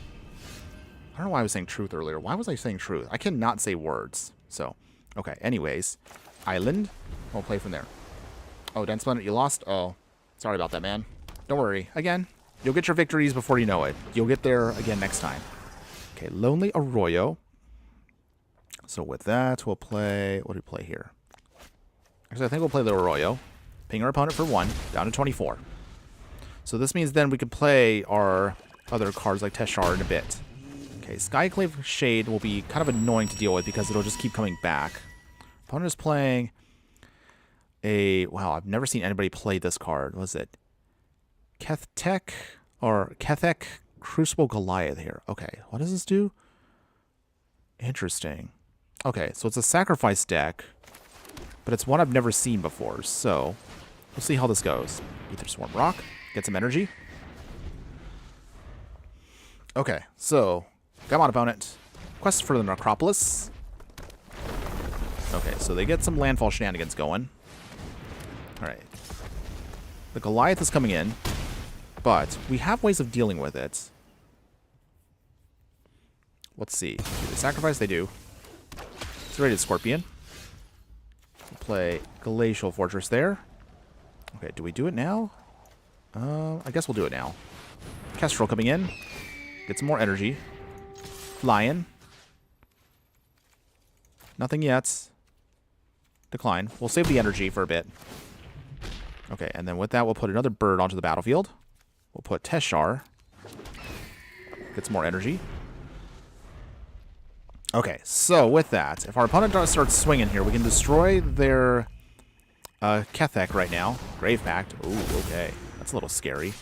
I don't know why I was saying truth earlier. Why was I saying truth? I cannot say words. So, okay, anyways. Island. We'll play from there. Oh, Dense Planet, you lost? Oh, sorry about that, man. Don't worry. Again, you'll get your victories before you know it. You'll get there again next time. Okay, Lonely Arroyo. So with that, we'll play... What do we play here? Actually, I think we'll play the Arroyo. Ping our opponent for 1, down to 24. So this means then we can play our other cards like Teshar in a bit. Okay, Skyclave Shade will be kind of annoying to deal with because it'll just keep coming back. Opponent is playing a... Wow, I've never seen anybody play this card. What is it? Kethek or Kethek Crucible Goliath here. Okay, what does this do? Interesting. Okay, so it's a sacrifice deck, but it's one I've never seen before. So we'll see how this goes. Ether Swarm Rock. Get some energy. Okay, so come on, opponent. Quest for the Necropolis. Okay, so they get some landfall shenanigans going. Alright. The Goliath is coming in, but we have ways of dealing with it. Let's see. Do they sacrifice? They do. Serrated Scorpion. We'll play Glacial Fortress there. Okay, do we do it now? I guess we'll do it now. Kastral coming in. Get some more energy. Lion. Nothing yet. Decline. We'll save the energy for a bit. Okay, and then with that, we'll put another bird onto the battlefield. We'll put Teshar. Get some more energy. Okay, so with that, if our opponent starts swinging here, we can destroy their Kethek right now. Grave Pact. Ooh, okay. That's a little scary.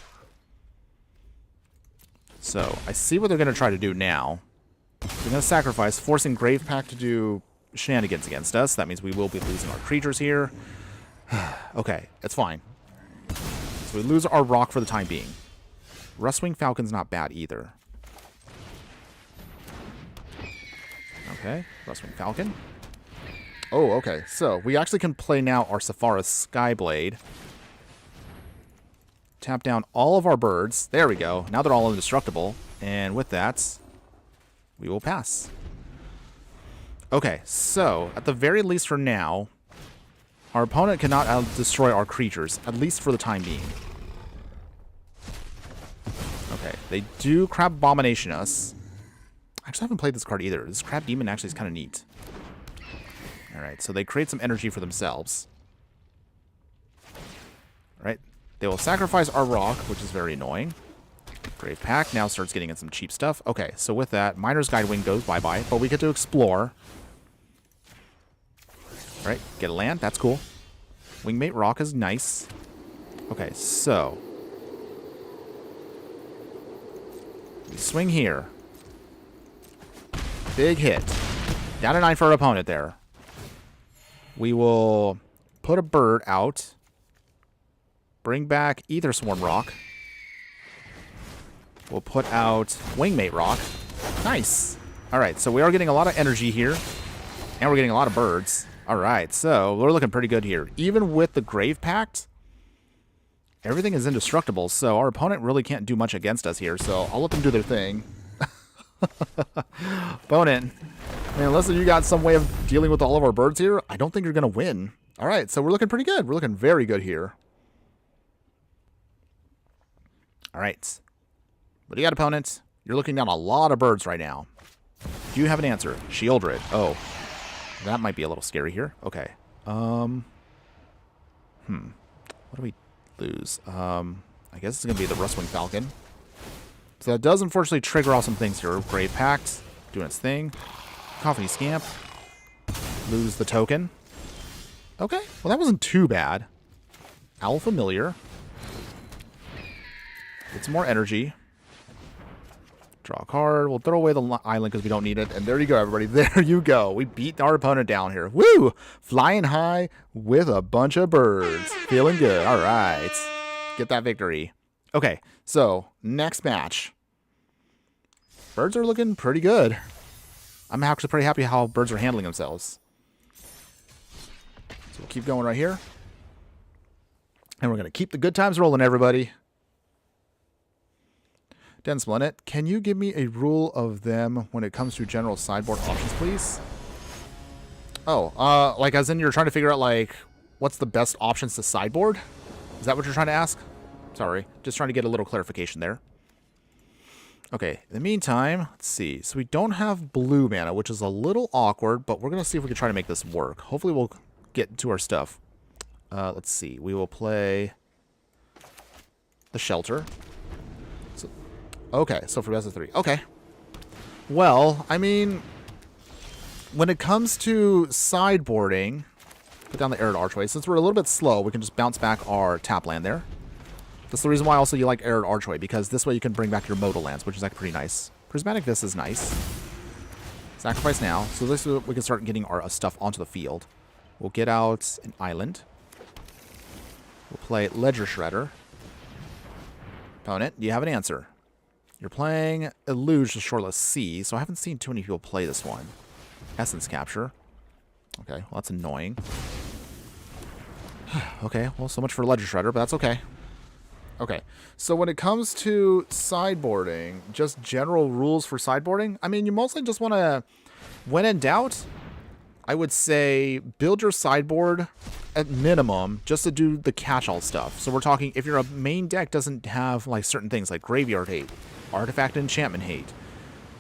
So, I see what they're going to try to do now. They're going to sacrifice, forcing Grave Pact to do shenanigans against us. That means we will be losing our creatures here. Okay, it's fine. So we lose our rock for the time being. Rustwing Falcon's not bad either. Okay, Rustwing Falcon. Oh, okay. So we actually can play now our Safaris Skyblade. Tap down all of our birds. There we go. Now they're all indestructible. And with that, we will pass. Okay, so at the very least for now, our opponent cannot destroy our creatures, at least for the time being. Okay, they do Crab Abomination us. I actually haven't played this card either. This Crab Demon actually is kind of neat. Alright, so they create some energy for themselves. Alright, they will sacrifice our rock, which is very annoying. Grave Pact now starts getting in some cheap stuff. Okay, so with that, Miner's Guidewing goes bye-bye, but we get to explore. Alright, get a land, that's cool. Wingmate Rock is nice. Okay, so we swing here. Big hit. Down a 9 for our opponent there. We will put a bird out. Bring back Ether Swarm Rock. We'll put out Wingmate Rock. Nice. Alright, so we are getting a lot of energy here. And we're getting a lot of birds. Alright, so we're looking pretty good here. Even with the Grave Pact, everything is indestructible, so our opponent really can't do much against us here, so I'll let them do their thing. Opponent, man, unless you got some way of dealing with all of our birds here, I don't think you're going to win. Alright, so we're looking pretty good. We're looking very good here. Alright. What do you got, opponent? You're looking down a lot of birds right now. Do you have an answer? Shieldred. Oh. That might be a little scary here. Okay. What do we lose? I guess it's going to be the Rustwing Falcon. So that does unfortunately trigger off some things here. Grave Pact, doing its thing. Coffee Scamp. Lose the token. Okay, well that wasn't too bad. Owl Familiar. Get some more energy. Draw a card. We'll throw away the island because we don't need it. And there you go, everybody. There you go. We beat our opponent down here. Woo! Flying high with a bunch of birds. Feeling good. All right. Get that victory. Okay, so next match. Birds are looking pretty good. I'm actually pretty happy how birds are handling themselves. So we'll keep going right here. And we're going to keep the good times rolling, everybody. Dense Planet, can you give me a rule of them when it comes to general sideboard options, please? Oh, like as in you're trying to figure out, like, what's the best options to sideboard? Is that what you're trying to ask? Sorry, just trying to get a little clarification there. Okay, in the meantime, let's see. So we don't have blue mana, which is a little awkward, but we're going to see if we can try to make this work. Hopefully we'll get to our stuff. Let's see. We will play the Shelter. So, okay, so for best of 3. Okay. Well, I mean, when it comes to sideboarding, put down the Arid Archway. Since we're a little bit slow, we can just bounce back our tap land there. That's the reason why also you like Arid Archway, because this way you can bring back your modal lands, which is actually pretty nice. Prismatic Vista is nice. Sacrifice now. So this way we can start getting our stuff onto the field. We'll get out an island. We'll play Ledger Shredder. Opponent, do you have an answer? You're playing Eluge the Shoreless Sea, so I haven't seen too many people play this one. Essence Capture. Okay, well that's annoying. Okay, well so much for Ledger Shredder, but that's okay. Okay, so when it comes to sideboarding, just general rules for sideboarding, I mean, you mostly just want to, when in doubt, I would say build your sideboard at minimum just to do the catch-all stuff. So we're talking, if your main deck doesn't have like certain things like Graveyard Hate, Artifact Enchantment Hate,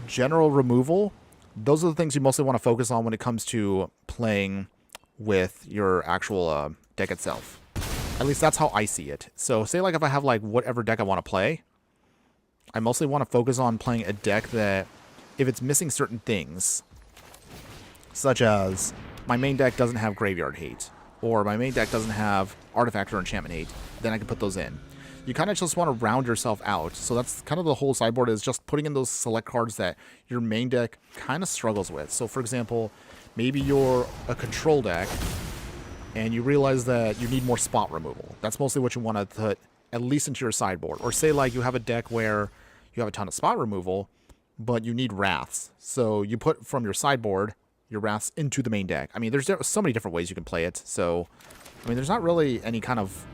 General Removal, those are the things you mostly want to focus on when it comes to playing with your actual deck itself. At least that's how I see it. So say like if I have like whatever deck I want to play, I mostly want to focus on playing a deck that if it's missing certain things, such as my main deck doesn't have Graveyard Hate, or my main deck doesn't have Artifact or Enchantment Hate, then I can put those in. you kind of just want to round yourself out. So that's kind of the whole sideboard, is just putting in those select cards that your main deck kind of struggles with. So for example, maybe you're a control deck and you realize that you need more spot removal. That's mostly what you want to put at least into your sideboard. Or say like you have a deck where you have a ton of spot removal, but you need wraths. So you put from your sideboard your wraths into the main deck. I mean, there's so many different ways you can play it. So, I mean, there's not really any kind of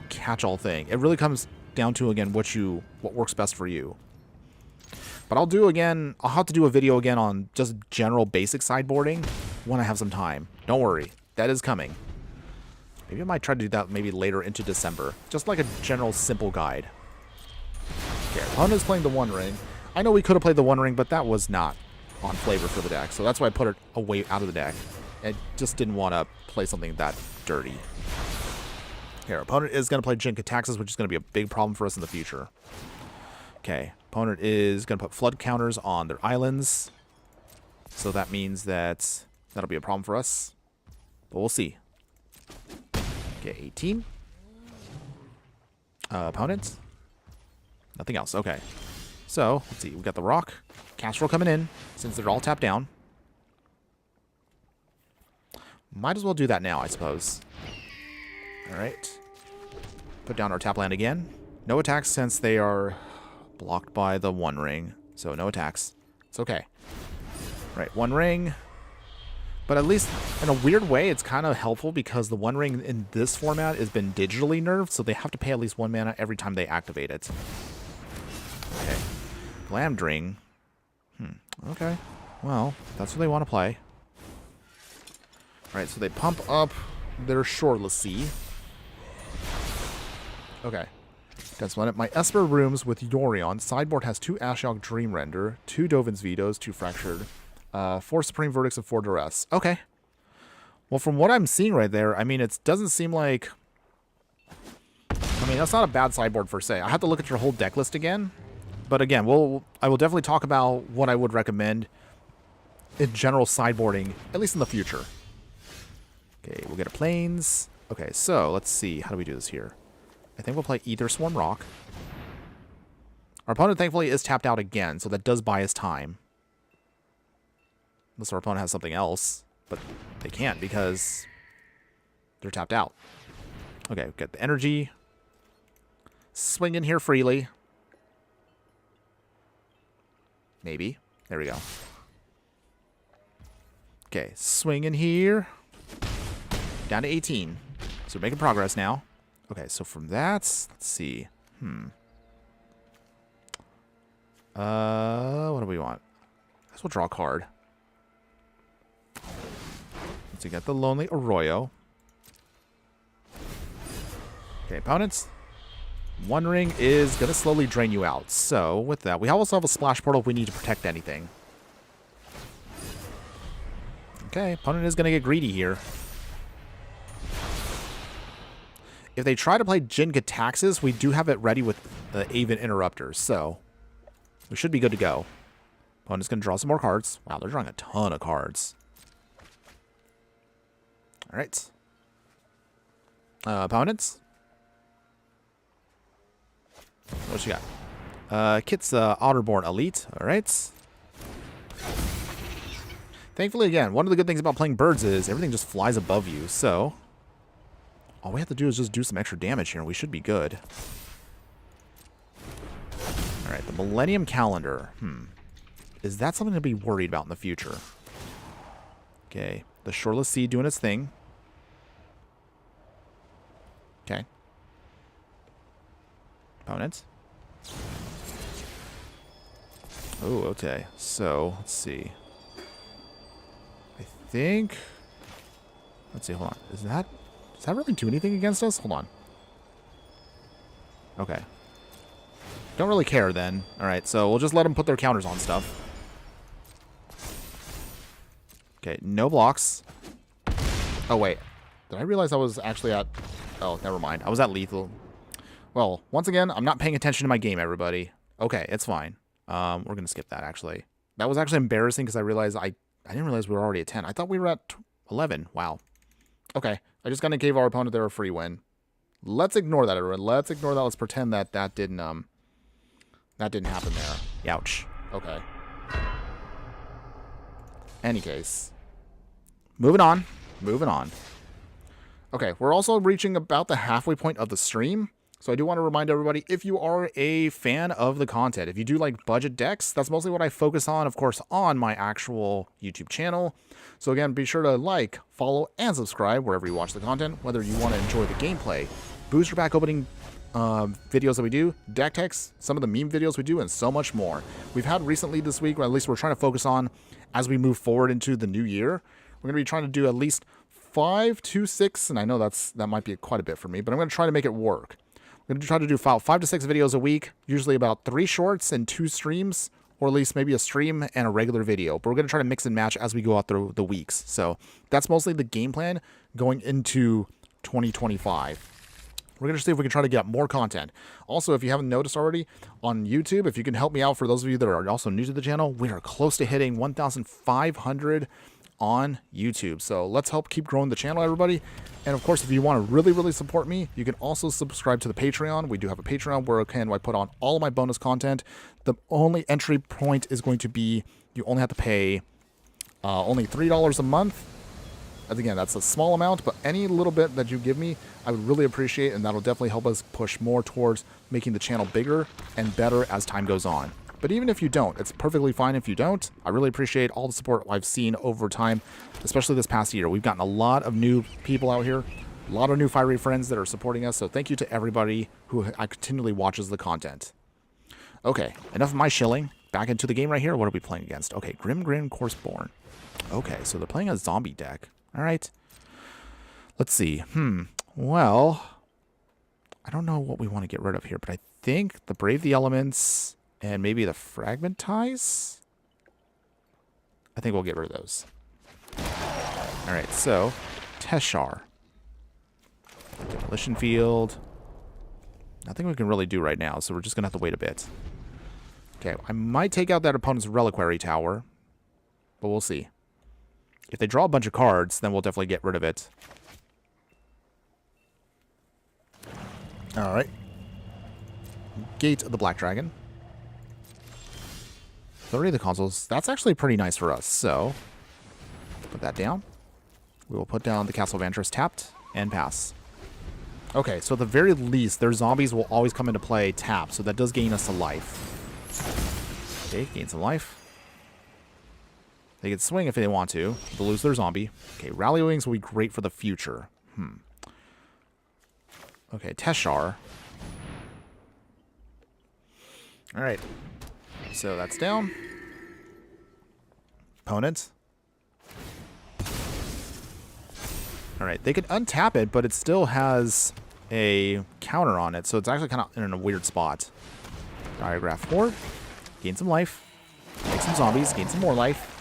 catch-all thing. It really comes down to, again, what works best for you. But I'll have to do a video again on just general basic sideboarding when I have some time. Don't worry. That is coming. Maybe I might try to do that maybe later into December. Just like a general simple guide. Okay, opponent is playing the One Ring. I know we could have played the One Ring, but that was not on flavor for the deck. So that's why I put it away out of the deck. I just didn't want to play something that dirty. Here, opponent is going to play Jin Kataxis, which is going to be a big problem for us in the future. Okay, opponent is going to put flood counters on their islands. So that means that that'll be a problem for us. But we'll see. Okay, 18. Opponent. Nothing else. Okay. So, let's see. We got the Rock. Kastral coming in, since they're all tapped down. Might as well do that now, I suppose. Alright. Put down our tap land again. No attacks since they are blocked by the One Ring. So, no attacks. It's okay. Right, One Ring. But at least, in a weird way, it's kind of helpful because the One Ring in this format has been digitally nerfed, so they have to pay at least 1 mana every time they activate it. Okay. Glamdring. Okay. Well, that's what they want to play. Alright, so they pump up their Shoreless Sea. Okay. That's one. My Esper Rooms with Yorion. Sideboard has 2 Ashiok Dreamrender, 2 Dovin's Vetoes, 2 Fractured, 4 Supreme Verdicts, and 4 Duress. Okay. Well, from what I'm seeing right there, I mean, it doesn't seem like... I mean, that's not a bad sideboard per se. I have to look at your whole deck list again. But again, I will definitely talk about what I would recommend in general sideboarding, at least in the future. Okay, we'll get a Plains. Okay, so let's see. How do we do this here? I think we'll play Ether Swarm Rock. Our opponent, thankfully, is tapped out again, so that does buy us time. Unless our opponent has something else. But they can't because they're tapped out. Okay, we've got the energy. Swing in here freely. Maybe. There we go. Okay, swing in here. Down to 18. So we're making progress now. Okay, so from that, let's see. What do we want? I guess we'll draw a card. Let's see, got the Lonely Arroyo. Okay, opponents. One Ring is going to slowly drain you out. So, with that, we also have a Splash Portal if we need to protect anything. Okay, opponent is going to get greedy here. If they try to play Jin Kataxis, we do have it ready with the Aven Interrupters. So, we should be good to go. Opponent's going to draw some more cards. Wow, they're drawing a ton of cards. Alright. Opponents. What you got? Kit's Otterborn Elite. Alright. Thankfully, again, one of the good things about playing birds is everything just flies above you, so all we have to do is just do some extra damage here, and we should be good. Alright, the Millennium Calendar. Is that something to be worried about in the future? Okay, the Shoreless Sea doing its thing. Okay. Opponents. Oh, okay. So, let's see. I think... Let's see, hold on. Does that really do anything against us? Hold on. Okay. Don't really care then. Alright, so we'll just let them put their counters on stuff. Okay, no blocks. Oh, wait. Did I realize I was actually at... Oh, never mind. I was at lethal. Well, once again, I'm not paying attention to my game, everybody. Okay, it's fine. We're going to skip that, actually. That was actually embarrassing because I realized I didn't realize we were already at 10. I thought we were at 11. Wow. Okay. I just kind of gave our opponent there a free win. Let's ignore that, everyone. Let's ignore that. Let's pretend that that didn't happen there. Ouch. Okay. Any case. Moving on. Moving on. Okay, we're also reaching about the halfway point of the stream. So I do want to remind everybody, if you are a fan of the content, if you do like budget decks, that's mostly what I focus on, of course, on my actual YouTube channel. So again, be sure to like, follow, and subscribe wherever you watch the content, whether you want to enjoy the gameplay, booster pack opening videos that we do, deck techs, some of the meme videos we do, and so much more. We've had recently this week, or at least we're trying to focus on as we move forward into the new year. We're going to be trying to do at least 5 to 6, and I know that might be quite a bit for me, but I'm going to try to make it work. I'm going to try to do 5 to 6 videos a week, usually about 3 shorts and 2 streams, or at least maybe a stream and a regular video. But we're going to try to mix and match as we go out through the weeks. So that's mostly the game plan going into 2025. We're going to see if we can try to get more content. Also, if you haven't noticed already, on YouTube, if you can help me out, for those of you that are also new to the channel, we are close to hitting 1,500 on YouTube. So let's help keep growing the channel, everybody. And of course, if you want to really, really support me, you can also subscribe to the Patreon. We do have a Patreon where I put on all of my bonus content. The only entry point is going to be, you only have to pay only $3 a month. Again, that's a small amount, but any little bit that you give me, I would really appreciate, and that'll definitely help us push more towards making the channel bigger and better as time goes on. But even if you don't, it's perfectly fine if you don't. I really appreciate all the support I've seen over time, especially this past year. We've gotten a lot of new people out here, a lot of new fiery friends that are supporting us. So thank you to everybody who continually watches the content. Okay, enough of my shilling. Back into the game right here. What are we playing against? Okay, Grim Courseborn. Okay, so they're playing a zombie deck. All right. Let's see. Well, I don't know what we want to get rid of here, but I think the Brave the Elements and maybe the Fragmentize. I think we'll get rid of those. All right, so Teshar. Demolition Field. Nothing we can really do right now, so we're just going to have to wait a bit. Okay, I might take out that opponent's Reliquary Tower, but we'll see. If they draw a bunch of cards, then we'll definitely get rid of it. All right. Gate of the Black Dragon. 30 of the consoles. That's actually pretty nice for us, so put that down. We will put down the Castle of Vantress tapped and pass. Okay, so at the very least, their zombies will always come into play tapped, so that does gain us a life. Okay, gain some life. They can swing if they want to. They'll lose their zombie. Okay, Rally Wings will be great for the future. Okay, Teshar. Alright. So that's down. Opponent. Alright, they could untap it, but it still has a counter on it, so it's actually kind of in a weird spot. Diagraph Horde. Gain some life. Make some zombies. Gain some more life.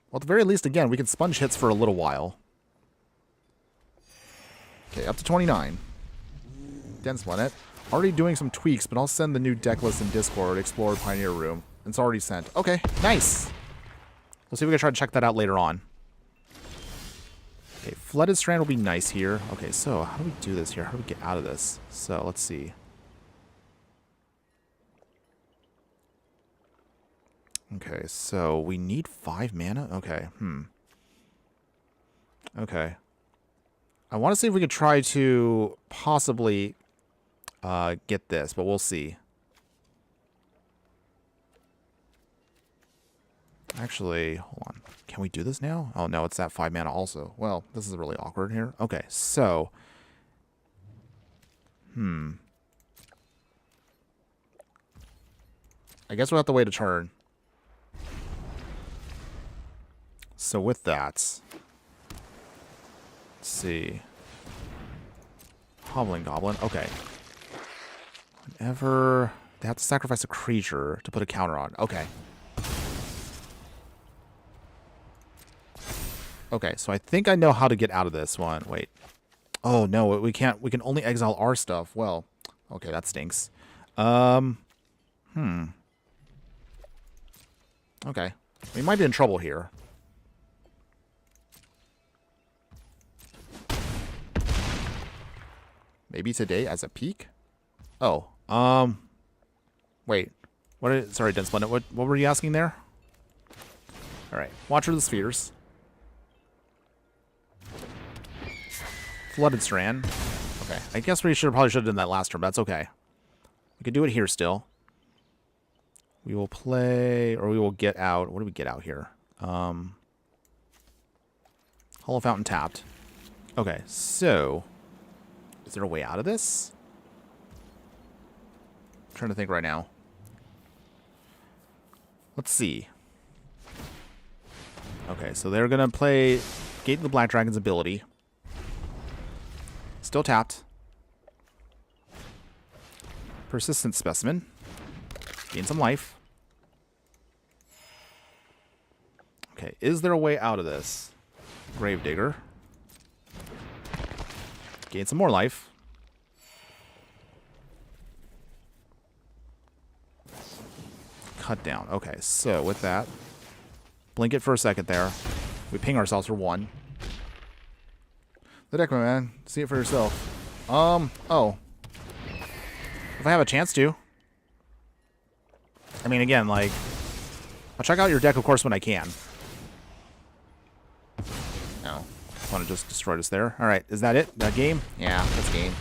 Well, at the very least, again, we can sponge hits for a little while. Okay, up to 29. Dense Planet. Already doing some tweaks, but I'll send the new deck list in Discord, Explorer Pioneer Room. It's already sent. Okay, nice. We'll see if we can try to check that out later on. Okay, Flooded Strand will be nice here. Okay, so how do we do this here? How do we get out of this? So, let's see. Okay, so we need 5 mana? Okay, Okay. I want to see if we could try to possibly get this, but we'll see. Actually, hold on. Can we do this now? Oh, no, it's that 5 mana also. Well, this is really awkward here. Okay, so... I guess we'll have to wait a turn. So with that... Let's see. Hobbling Goblin. Okay. Whenever... They have to sacrifice a creature to put a counter on. Okay. Okay, so I think I know how to get out of this one. Wait. Oh, no, we can't. We can only exile our stuff. Well, okay, that stinks. Okay. We might be in trouble here. Maybe today as a peak? Oh, wait. Sorry, Dense Blended. What were you asking there? Alright, Watcher of the Spheres. Flooded Strand. Okay, I guess we probably should have done that last turn, but that's okay. We could do it here still. We will play, or we will get out. What do we get out here? Hollow Fountain tapped. Okay, so is there a way out of this? I'm trying to think right now. Let's see. Okay, so they're going to play Gate of the Black Dragon's ability. Still tapped. Persistent Specimen. Gain some life. Okay, is there a way out of this? Gravedigger. Gain some more life. Cut down. Okay, so with that, blink it for a second there. We ping ourselves for 1. The deck, my man. See it for yourself. Oh. If I have a chance to. I mean, again, like, I'll check out your deck, of course, when I can. No. Want to just destroy us there. Alright, is that it? That game? Yeah, that's game.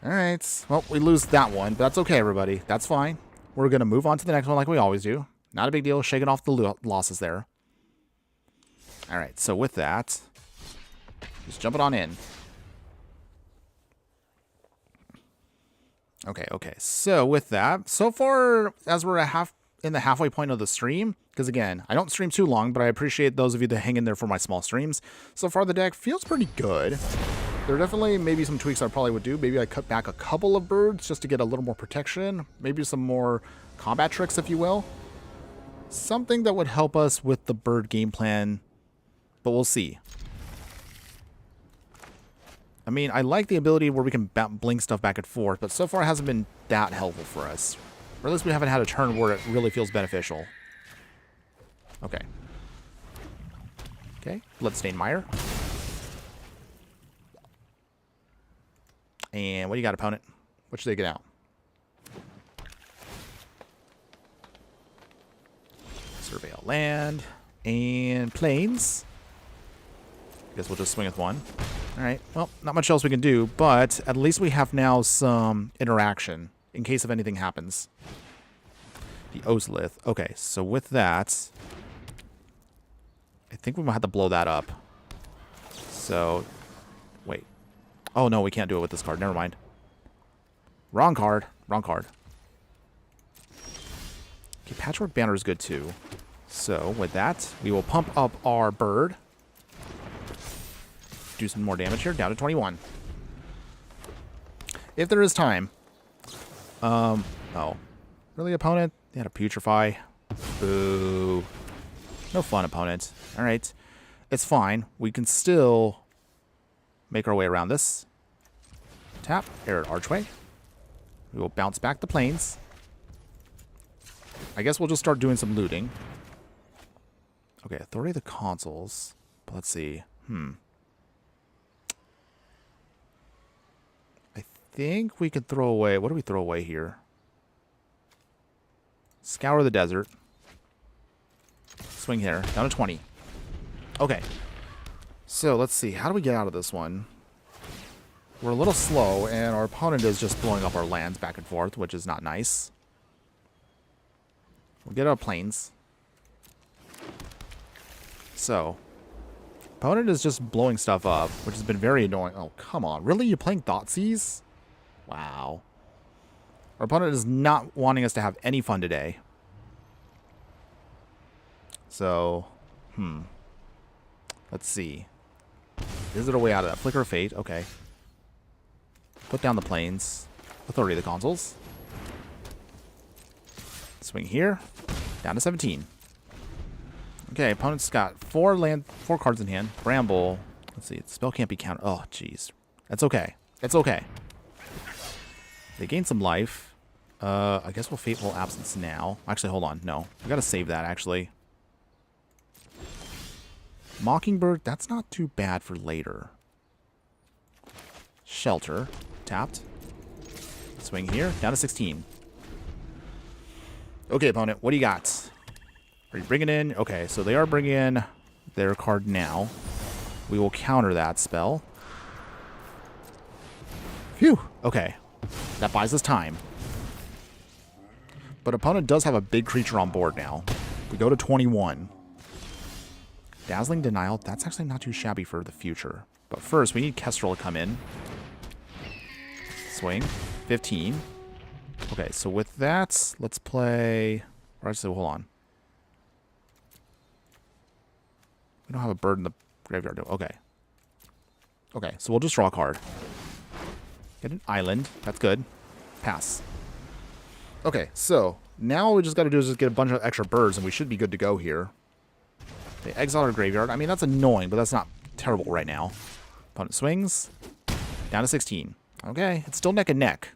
Alright. Well, we lose that one, but that's okay, everybody. That's fine. We're going to move on to the next one like we always do. Not a big deal. Shaking off the losses there. Alright, so with that, just jump it on in. Okay. So with that, so far as we're in the halfway point of the stream, because again, I don't stream too long, but I appreciate those of you that hang in there for my small streams. So far the deck feels pretty good. There are definitely maybe some tweaks I probably would do. Maybe I cut back a couple of birds just to get a little more protection. Maybe some more combat tricks, if you will. Something that would help us with the bird game plan, but we'll see. I mean, I like the ability where we can blink stuff back and forth, but so far it hasn't been that helpful for us. Or at least we haven't had a turn where it really feels beneficial. Okay. Okay, Bloodstained Mire. And what do you got, opponent? What should they get out? Surveil Land. And Plains. I guess we'll just swing with 1. Alright, well, not much else we can do, but at least we have now some interaction in case if anything happens. The Ozolith. Okay, so with that, I think we might have to blow that up. So, wait. Oh, no, we can't do it with this card. Never mind. Wrong card. Wrong card. Okay, Patchwork Banner is good, too. So, with that, we will pump up our bird. Do some more damage here, down to 21. If there is time. Oh. Really, opponent? They had a Putrefy. Boo. No fun, opponent. Alright. It's fine. We can still make our way around this. Tap. Arid Archway. We will bounce back the plains. I guess we'll just start doing some looting. Okay, Authority of the Consuls. But let's see. I think we could throw away... What do we throw away here? Scour the Desert. Swing here. Down to 20. Okay. So, let's see. How do we get out of this one? We're a little slow, and our opponent is just blowing up our lands back and forth, which is not nice. We'll get our plains. So, opponent is just blowing stuff up, which has been very annoying. Oh, come on. Really? You're playing Thoughtseize? Wow. Our opponent is not wanting us to have any fun today. So, let's see. Is there a way out of that? Flicker of Fate. Okay. Put down the plains. Authority of the Consuls. Swing here. Down to 17. Okay, opponent's got 4 cards in hand. Bramble. Let's see. Spell can't be countered. Oh, jeez. That's okay. It's okay. They gain some life. I guess we'll Fateful Absence now. Actually, hold on. No. We gotta save that, actually. Mockingbird. That's not too bad for later. Shelter. Tapped. Swing here. Down to 16. Okay, opponent. What do you got? Are you bringing in? Okay, so they are bringing in their card now. We will counter that spell. Phew. Okay. That buys us time. But opponent does have a big creature on board now. We go to 21. Dazzling Denial. That's actually not too shabby for the future. But first, we need Kastral to come in. Swing. 15. Okay, so with that, let's play... Alright, so hold on. We don't have a bird in the graveyard. Okay. Okay, so we'll just draw a card. Get an island. That's good. Pass. Okay, so now all we just got to do is just get a bunch of extra birds, and we should be good to go here. They exile our graveyard. I mean, that's annoying, but that's not terrible right now. Opponent swings. Down to 16. Okay, it's still neck and neck.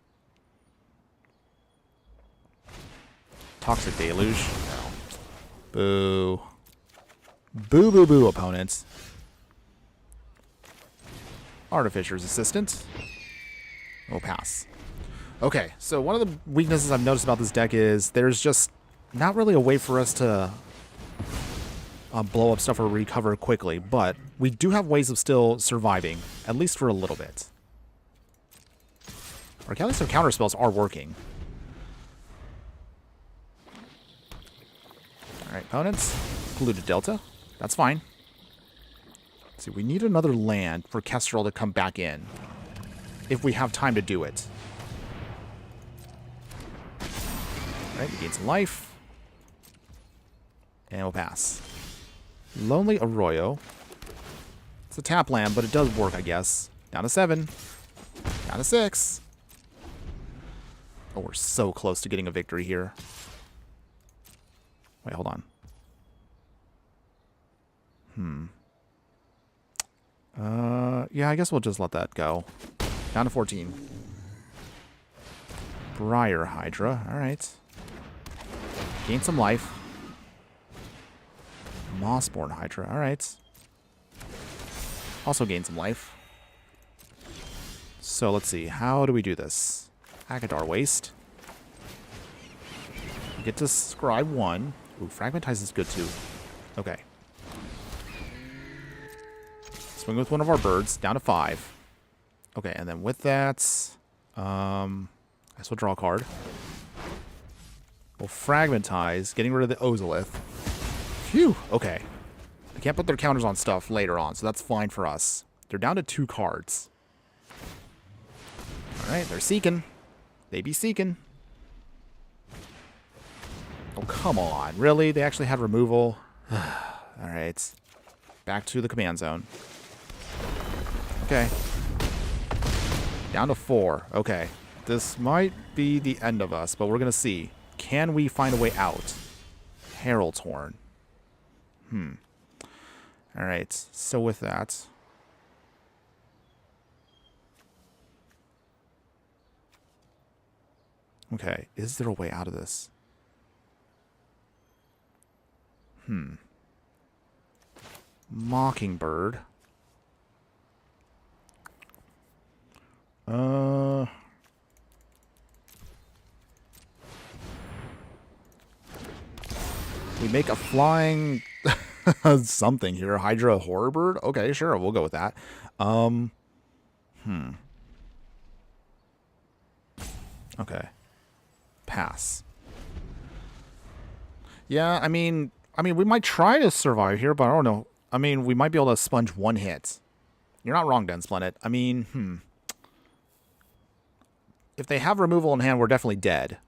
Toxic Deluge. No. Boo. Boo, boo, boo, opponents. Artificer's Assistant. We'll pass. Okay, so one of the weaknesses I've noticed about this deck is there's just not really a way for us to blow up stuff or recover quickly, but we do have ways of still surviving, at least for a little bit. Our Callisto counter spells are working. Alright, opponents. Polluted Delta. That's fine. Let's see, we need another land for Kastral to come back in. If we have time to do it. Alright, we gain some life. And we'll pass. Lonely Arroyo. It's a tap land, but it does work, I guess. Down to 7. Down to 6. Oh, we're so close to getting a victory here. Wait, hold on. Yeah, I guess we'll just let that go. Down to 14. Briar Hydra. Alright. Gain some life. Mossborn Hydra. Alright. Also gain some life. So, let's see. How do we do this? Akadar Waste. Get to Scribe 1. Ooh, Fragmentize is good too. Okay. Swing with one of our birds. Down to 5. Okay, and then with that... I guess we'll draw a card. We'll Fragmentize, getting rid of the Ozolith. Phew! Okay. They can't put their counters on stuff later on, so that's fine for us. They're down to 2 cards. Alright, they're seeking. They be seeking. Oh, come on. Really? They actually had removal? Alright. Back to the command zone. Okay. Down to 4. Okay. This might be the end of us, but we're going to see. Can we find a way out? Herald's Horn. Alright. So with that... Okay. Is there a way out of this? Mockingbird. We make a flying something here. Hydra Horror Bird? Okay, sure, we'll go with that. Okay. Pass. Yeah, I mean, we might try to survive here, but I don't know. I mean, we might be able to sponge 1 hit. You're not wrong, Dense Planet. I mean, If they have removal in hand, we're definitely dead.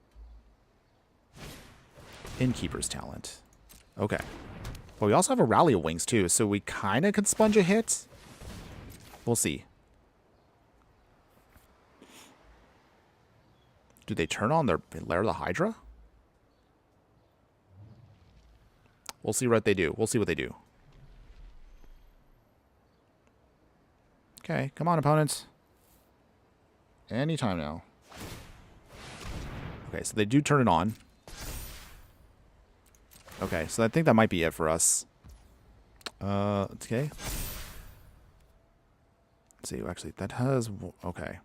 Innkeeper's Talent. Okay. Well, we also have a Rally of Wings, too, so we kind of could sponge a hit. We'll see. Do they turn on their Lair of the Hydra? We'll see what they do. We'll see what they do. Okay, come on, opponents. Anytime now. Okay, so they do turn it on. Okay, so I think that might be it for us. Okay. Let's see, actually, that has... Okay.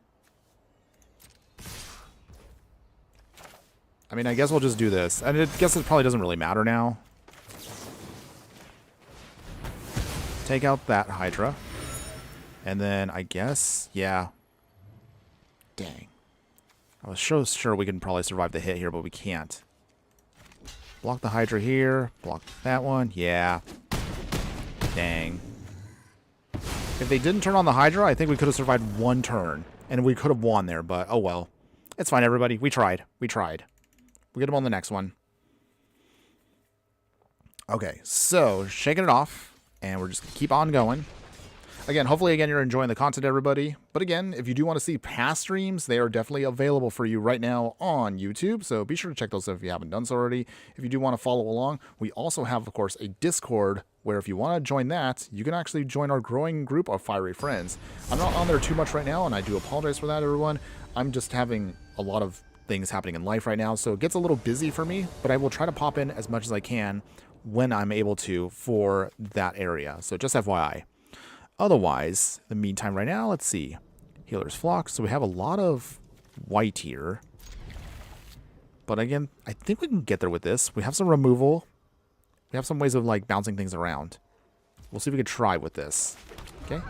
I mean, I guess we'll just do this. And I guess it probably doesn't really matter now. Take out that Hydra. And then I guess, yeah. Dang. I was so sure we can probably survive the hit here, but we can't. Block the Hydra here. Block that one. Yeah. Dang. If they didn't turn on the Hydra, I think we could have survived one turn. And we could have won there, but oh well. It's fine, everybody. We tried. We tried. We'll get them on the next one. Okay, so shaking it off. And we're just going to keep on going. Again, hopefully, again, you're enjoying the content, everybody. But again, if you do want to see past streams, they are definitely available for you right now on YouTube. So be sure to check those out if you haven't done so already. If you do want to follow along, we also have, of course, a Discord where if you want to join that, you can actually join our growing group of fiery friends. I'm not on there too much right now, and I do apologize for that, everyone. I'm just having a lot of things happening in life right now, so it gets a little busy for me, but I will try to pop in as much as I can when I'm able to for that area. So just FYI. Otherwise, in the meantime right now, let's see. Healer's Flock. So we have a lot of white here. But again, I think we can get there with this. We have some removal. We have some ways of like bouncing things around. We'll see if we can try with this. Okay.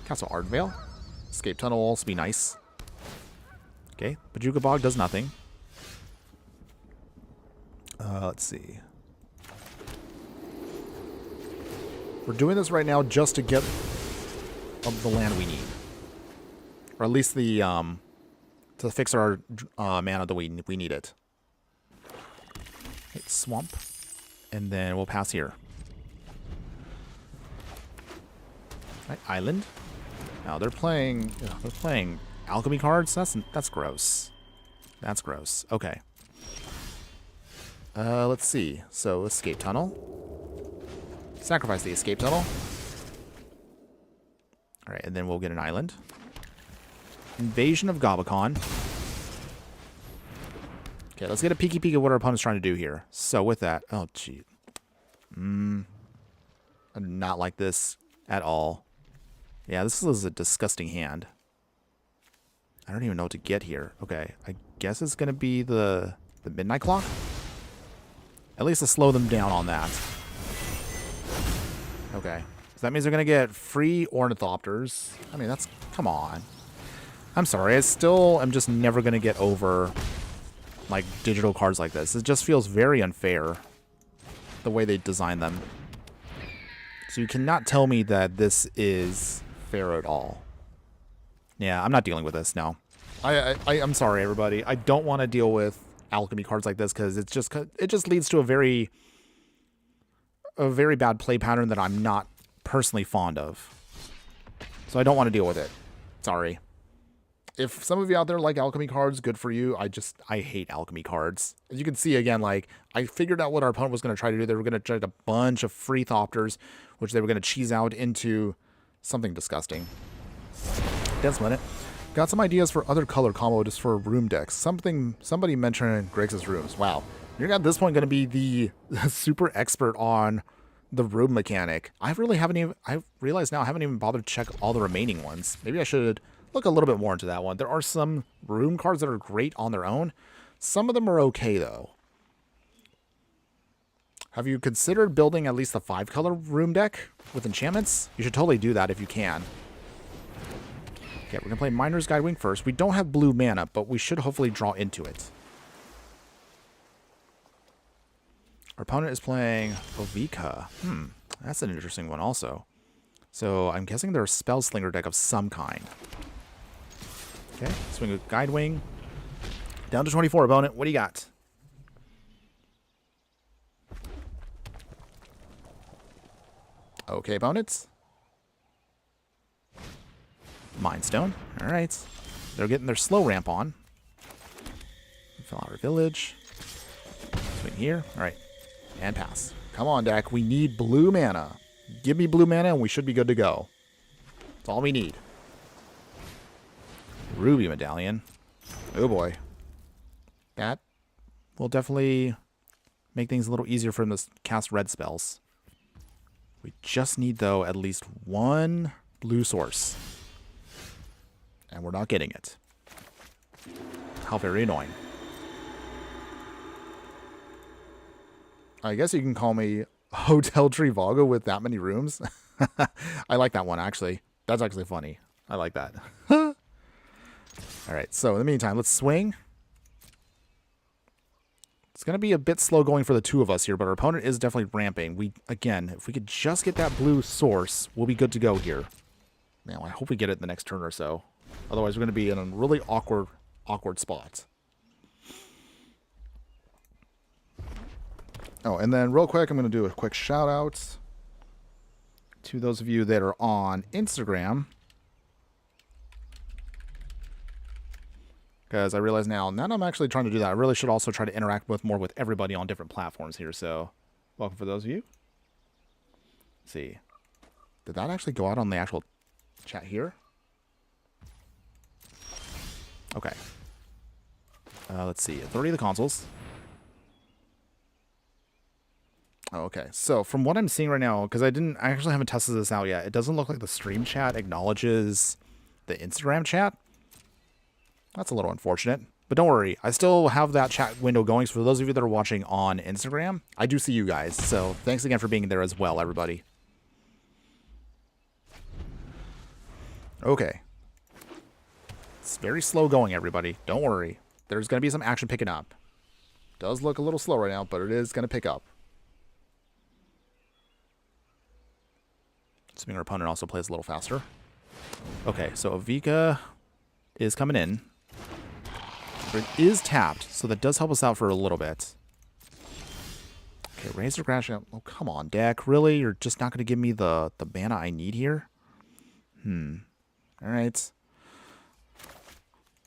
Castle Ardenvale. Escape Tunnel will also be nice. Okay. Bajuka Bog does nothing. Let's see. We're doing this right now just to get of the land we need, or at least the to fix our mana that we need it. Okay, swamp, and then we'll pass here. Right, island. Now they're playing alchemy cards. That's gross. That's gross. Okay. Let's see. So escape tunnel. Sacrifice the escape tunnel. Alright, and then we'll get an island. Invasion of Gobakon. Okay, let's get a peeky peek at what our opponent's trying to do here. So with that... Oh, gee. I do not like this at all. Yeah, this is a disgusting hand. I don't even know what to get here. Okay, I guess it's going to be the Midnight Clock? At least to slow them down on that. Okay. So that means they're going to get free Ornithopters. I mean, that's... Come on. I'm sorry. I still am just never going to get over, like, digital cards like this. It just feels very unfair, the way they design them. So you cannot tell me that this is fair at all. Yeah, I'm not dealing with this, no. I'm sorry, everybody. I don't want to deal with alchemy cards like this, because it just leads to a very bad play pattern that I'm not personally fond of. So I don't want to deal with it. Sorry. If some of you out there like alchemy cards, good for you. I hate alchemy cards. As you can see, again, like, I figured out what our opponent was going to try to do. They were going to try a bunch of free Thopters, which they were going to cheese out into something disgusting. Dance Minute. Got some ideas for other color combo just for room decks. Somebody mentioned Grixis rooms. Wow. You're at this point going to be the super expert on the room mechanic. I realize now I haven't even bothered to check all the remaining ones. Maybe I should look a little bit more into that one. There are some room cards that are great on their own. Some of them are okay, though. Have you considered building at least a 5-color room deck with enchantments? You should totally do that if you can. Okay, we're going to play Miner's Guidewing first. We don't have blue mana, but we should hopefully draw into it. Our opponent is playing Ovika. That's an interesting one also. So I'm guessing they're a Spell Slinger deck of some kind. Okay, swing with Guidewing. Down to 24, opponent. What do you got? Okay, opponents. Mindstone. All right. They're getting their slow ramp on. Flower Village. Swing here. All right. And pass. Come on, deck. We need blue mana. Give me blue mana and we should be good to go. That's all we need. Ruby Medallion. Oh boy. That will definitely make things a little easier for him to cast red spells. We just need, though, at least one blue source. And we're not getting it. How very annoying. I guess you can call me Hotel Trivago with that many rooms. I like that one, actually. That's actually funny. I like that. All right, so in the meantime, let's swing. It's going to be a bit slow going for the two of us here, but our opponent is definitely ramping. Again, if we could just get that blue source, we'll be good to go here. Now, I hope we get it in the next turn or so. Otherwise, we're going to be in a really awkward spot. Oh, and then real quick, I'm going to do a quick shout out to those of you that are on Instagram. Because I realize now that I'm actually trying to do that, I really should also try to interact more with everybody on different platforms here. So, welcome for those of you. Let's see. Did that actually go out on the actual chat here? Okay. Let's see. Authority of the consoles. Oh, okay. So, from what I'm seeing right now, because I actually haven't tested this out yet, it doesn't look like the stream chat acknowledges the Instagram chat. That's a little unfortunate. But don't worry, I still have that chat window going. So for those of you that are watching on Instagram, I do see you guys. So thanks again for being there as well, everybody. Okay. It's very slow going, everybody. Don't worry. There's going to be some action picking up. Does look a little slow right now, but it is going to pick up. Assuming our opponent also plays a little faster. Okay, so Avika is coming in. But it is tapped, so that does help us out for a little bit. Okay, Razor Crash. Oh, come on, deck. Really? You're just not going to give me the mana I need here? Alright.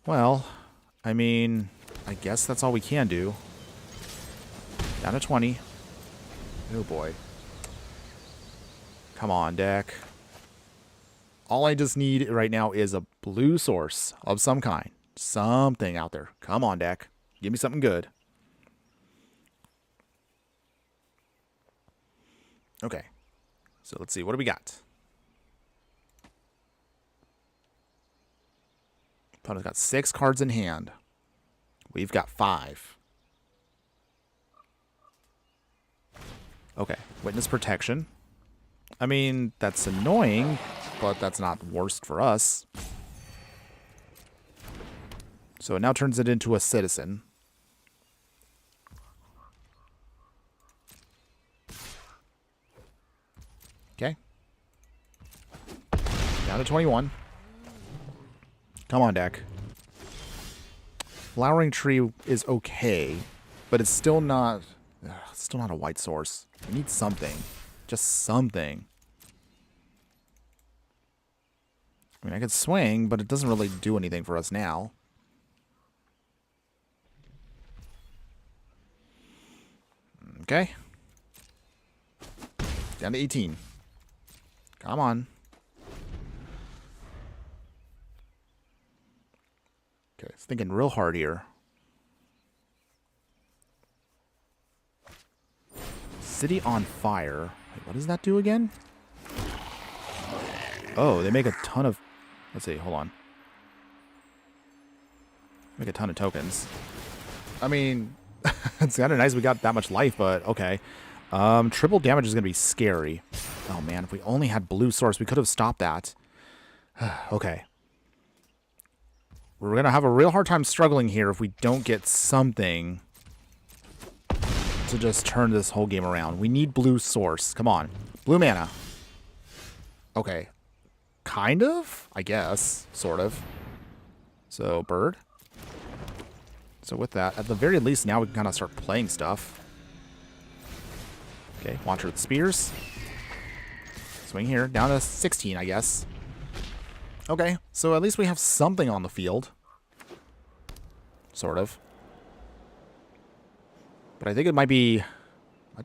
Well, I mean, I guess that's all we can do. Down to 20. Oh, boy. Come on, deck. All I just need right now is a blue source of some kind. Something out there. Come on, deck. Give me something good. Okay. So let's see. What do we got? Opponent's got 6 cards in hand. We've got 5. Okay. Witness Protection. I mean, that's annoying, but that's not worst for us. So it now turns it into a citizen. Okay. Down to 21. Come on, deck. Flowering Tree is okay, but it's still not a white source. We need something. Just something. I mean, I could swing, but it doesn't really do anything for us now. Okay. Down to 18. Come on. Okay, it's thinking real hard here. City on Fire. Wait, what does that do again? Oh, they make a ton of... Let's see, hold on. Make a ton of tokens. I mean, it's kind of nice we got that much life, but okay. Triple damage is going to be scary. Oh, man, if we only had blue source, we could have stopped that. Okay. We're going to have a real hard time struggling here if we don't get something to just turn this whole game around. We need blue source. Come on. Blue mana. Okay. Kind of? I guess. Sort of. So, bird. So with that, at the very least, now we can kind of start playing stuff. Okay, Watcher with Spears. Swing here. Down to 16, I guess. Okay, so at least we have something on the field. Sort of. But I think it might be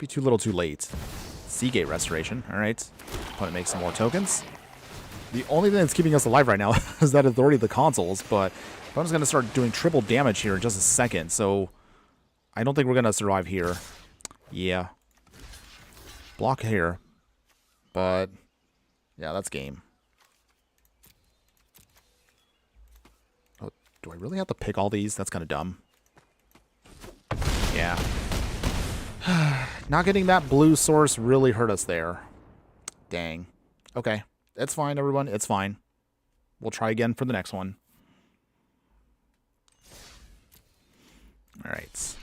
too little too late. Seagate Restoration. Alright. Opponent makes some more tokens. The only thing that's keeping us alive right now is that Authority of the Consoles, but opponent's going to start doing triple damage here in just a second, so I don't think we're going to survive here. Yeah. Block here. But, yeah, that's game. Oh, do I really have to pick all these? That's kind of dumb. Yeah. Not getting that blue source really hurt us there. Dang. Okay. It's fine, everyone. It's fine. We'll try again for the next one. Alright.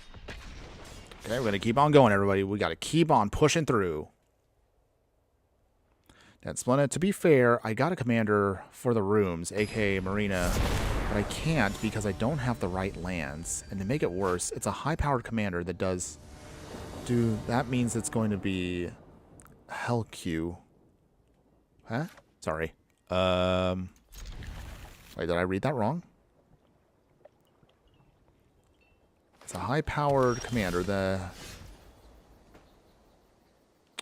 Okay, we're going to keep on going, everybody. We got to keep on pushing through. That's splendid. To be fair, I got a commander for the rooms, aka Marina, but I can't because I don't have the right lands. And to make it worse, it's a high-powered commander that does do... That means it's going to be Hell Q. Huh? Sorry. Wait, did I read that wrong? It's a high-powered commander.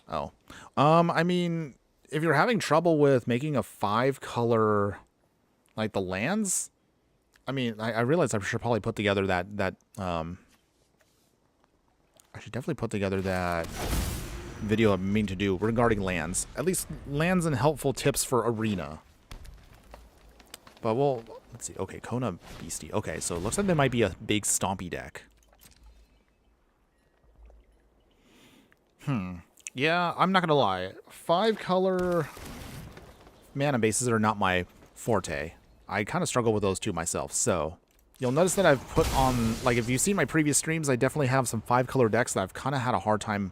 I mean, if you're having trouble with making a 5-color, like the lands, I mean, I realize I should probably put together I should definitely put together that video I mean to do regarding lands. At least lands and helpful tips for Arena. But we'll, let's see. Okay, Kona Beastie. Okay, so it looks like there might be a big stompy deck. Yeah, I'm not gonna lie. 5-color mana bases are not my forte. I kind of struggle with those two myself, so you'll notice that I've put on, like, if you've seen my previous streams, I definitely have some 5-color decks that I've kind of had a hard time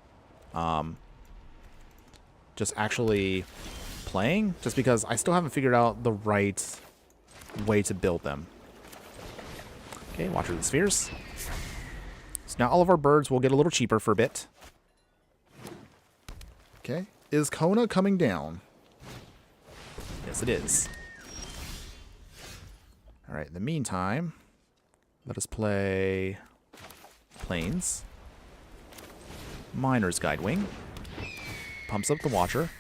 just actually playing, just because I still haven't figured out the right way to build them. Okay, Watcher of the Spheres. So now all of our birds will get a little cheaper for a bit. Okay, is Kona coming down? Yes, it is. Alright, in the meantime, let us play Plains. Miner's Guidewing. Pumps up the Watcher.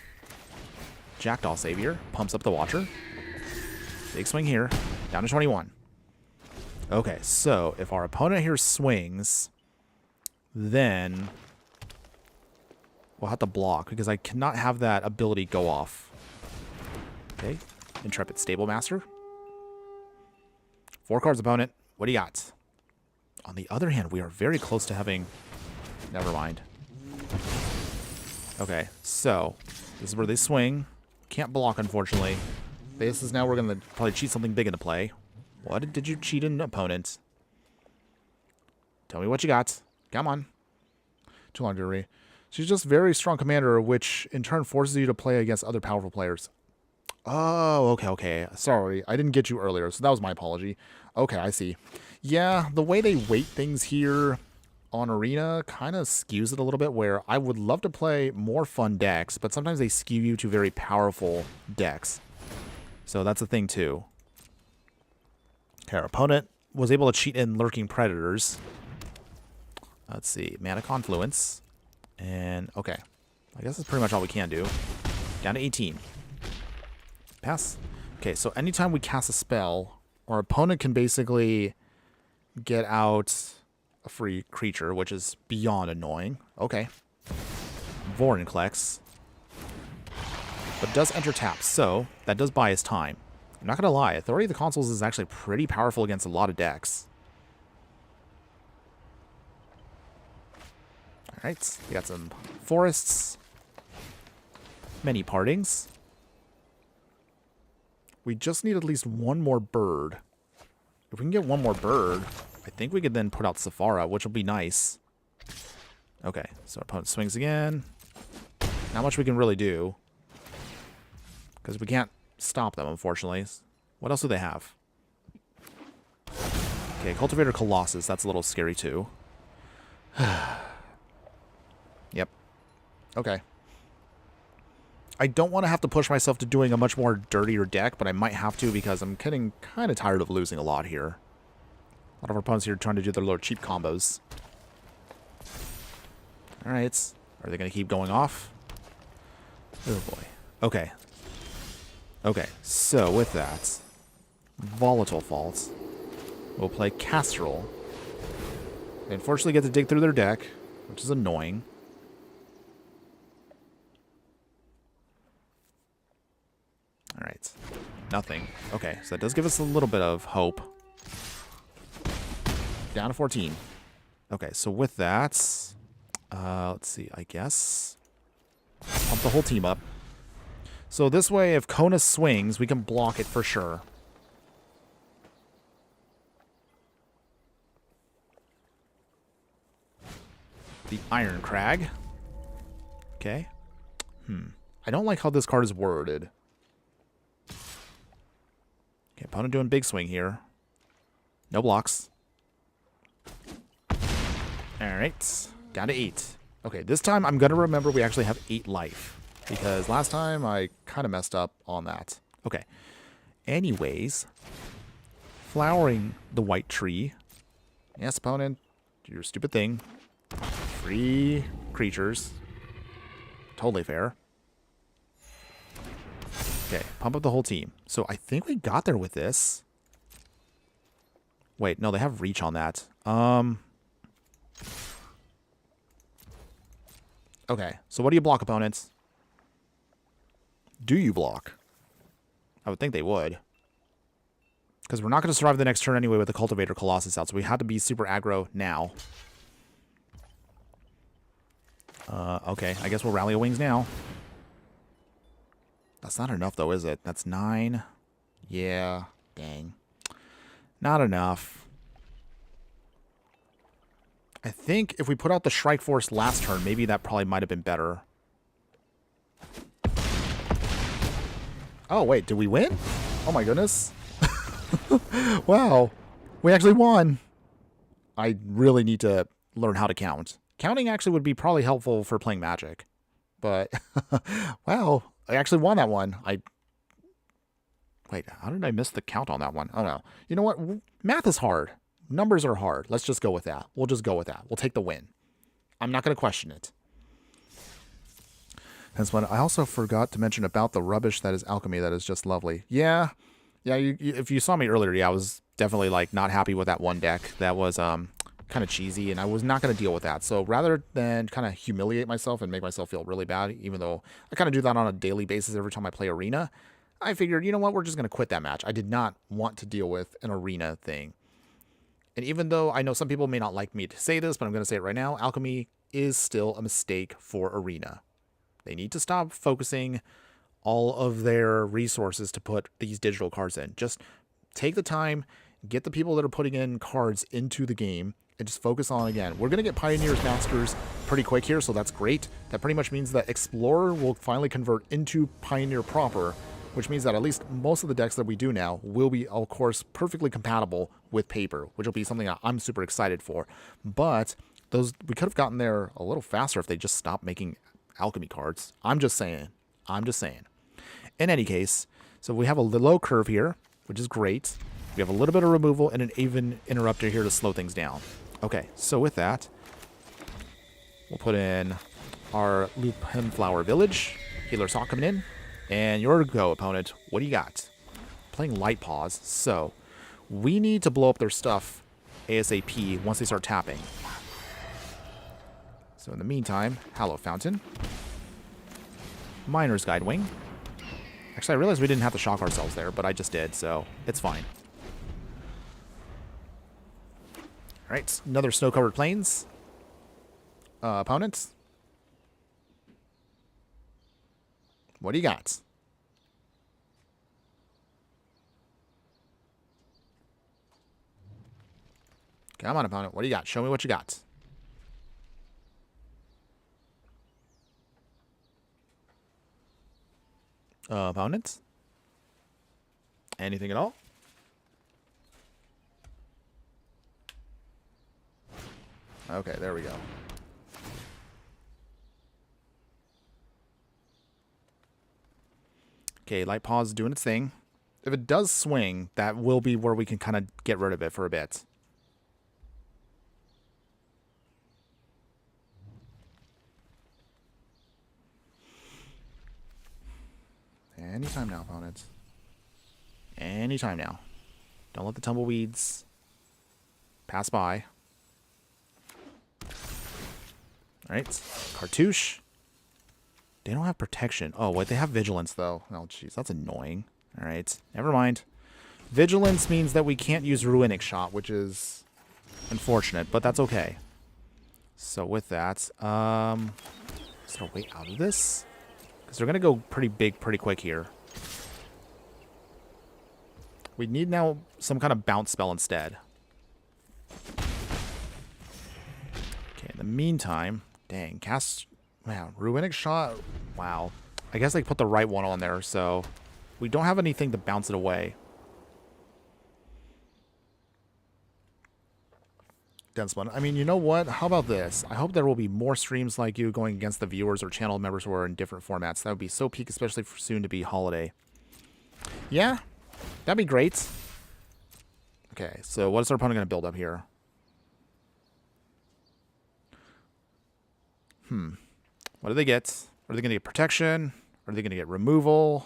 Jackdaw Savior. Pumps up the Watcher. Big swing here. Down to 21. Okay, so if our opponent here swings, then we'll have to block because I cannot have that ability go off. Okay, Intrepid Stablemaster. 4 cards, opponent. What do you got? On the other hand, we are very close to having... Never mind. Okay, so this is where they swing. Can't block, unfortunately. This is now we're going to probably cheat something big into play. What did you cheat an opponent? Tell me what you got. Come on. Too long to read. She's just very strong commander, which in turn forces you to play against other powerful players. Oh, okay. Sorry, I didn't get you earlier, so that was my apology. Okay, I see. Yeah, the way they weight things here on Arena kind of skews it a little bit, where I would love to play more fun decks, but sometimes they skew you to very powerful decks. So that's a thing, too. Okay, our opponent was able to cheat in Lurking Predators. Let's see, Mana Confluence. And, okay. I guess that's pretty much all we can do. Down to 18. Pass. Okay, so anytime we cast a spell, our opponent can basically get out a free creature, which is beyond annoying. Okay. Vorinclex. But it does enter tap, so that does buy us time. I'm not going to lie, Authority of the Consuls is actually pretty powerful against a lot of decks. Alright, we got some forests. Many partings. We just need at least one more bird. If we can get one more bird, I think we could then put out Safara, which will be nice. Okay, so our opponent swings again. Not much we can really do, because we can't stop them, unfortunately. What else do they have? Okay, Cultivator Colossus. That's a little scary, too. Yep. Okay. I don't want to have to push myself to doing a much more dirtier deck, but I might have to because I'm getting kind of tired of losing a lot here. A lot of our opponents here trying to do their little cheap combos. Alright. Are they going to keep going off? Oh boy. Okay. Okay, so with that, Volatile Fault. We'll play Kastral. They unfortunately get to dig through their deck, which is annoying. Alright. Nothing. Okay, so that does give us a little bit of hope. Down to 14. Okay, so with that, Let's see, I guess. Pump the whole team up. So this way, if Kona swings, we can block it for sure. The Iron Crag. Okay. I don't like how this card is worded. Okay, opponent doing big swing here. No blocks. Alright. Down to 8. Okay, this time I'm going to remember we actually have 8 life. Because last time I kind of messed up on that. Okay. Anyways. Flowering the white tree. Yes, opponent. Do your stupid thing. Free creatures. Totally fair. Okay, pump up the whole team. So I think we got there with this. Wait, no, they have reach on that. Okay, so what do you block, opponents? Do you block? I would think they would. Because we're not going to survive the next turn anyway with the Cultivator Colossus out, so we have to be super aggro now. Okay, I guess we'll rally a wings now. That's not enough, though, is it? That's 9. Yeah, dang. Not enough. I think if we put out the Shrike Force last turn, maybe that probably might have been better. Oh, wait, did we win? Oh, my goodness. Wow. We actually won. I really need to learn how to count. Counting actually would be probably helpful for playing Magic. But, wow, I actually won that one. Wait, how did I miss the count on that one? Oh, no. You know what? Math is hard. Numbers are hard. Let's just go with that. We'll just go with that. We'll take the win. I'm not going to question it. That's what I also forgot to mention about the rubbish that is alchemy. That is just lovely. Yeah. Yeah, if you saw me earlier, yeah, I was definitely, like, not happy with that one deck. That was kind of cheesy, and I was not going to deal with that. So rather than kind of humiliate myself and make myself feel really bad, even though I kind of do that on a daily basis every time I play Arena, I figured, you know what, we're just going to quit that match. I did not want to deal with an Arena thing. And even though I know some people may not like me to say this, but I'm going to say it right now, alchemy is still a mistake for Arena. They need to stop focusing all of their resources to put these digital cards in. Just take the time, get the people that are putting in cards into the game, and just focus on, again, we're going to get Pioneers Masters pretty quick here, so that's great. That pretty much means that Explorer will finally convert into Pioneer proper, which means that at least most of the decks that we do now will be, of course, perfectly compatible with Paper, which will be something that I'm super excited for. But we could have gotten there a little faster if they just stopped making alchemy cards. I'm just saying. In any case, so we have a low curve here, which is great. We have a little bit of removal and an even interrupter here to slow things down. Okay, so with that, we'll put in our Lupin Flower Village. Healer's Hawk coming in. And your go, opponent. What do you got? Playing Light Paws. So, we need to blow up their stuff ASAP once they start tapping. So in the meantime, Hallow Fountain. Miner's Guidewing. Actually, I realized we didn't have to shock ourselves there, but I just did, so it's fine. Alright, another Snow-Covered Plains. Opponents. What do you got? Come on, opponent. What do you got? Show me what you got. Opponents? Anything at all? Okay, there we go. Okay, Light Paw's doing its thing. If it does swing, that will be where we can kind of get rid of it for a bit. Anytime now, opponents. Anytime now. Don't let the tumbleweeds pass by. Alright, Cartouche. They don't have protection. Oh, wait, they have vigilance, though. Oh, jeez, that's annoying. Alright, never mind. Vigilance means that we can't use Ruinic Shot, which is unfortunate, but that's okay. So with that, is there a way out of this? Because they're going to go pretty big pretty quick here. We need now some kind of bounce spell instead. Okay, in the meantime, dang, wow, Ruinic Shot, wow. I guess they put the right one on there, so we don't have anything to bounce it away. Dense one. I mean, you know what? How about this? I hope there will be more streams like you going against the viewers or channel members who are in different formats. That would be so peak, especially for soon to be holiday. Yeah, that'd be great. Okay, so what is our opponent going to build up here? What do they get? Are they going to get protection? Are they going to get removal?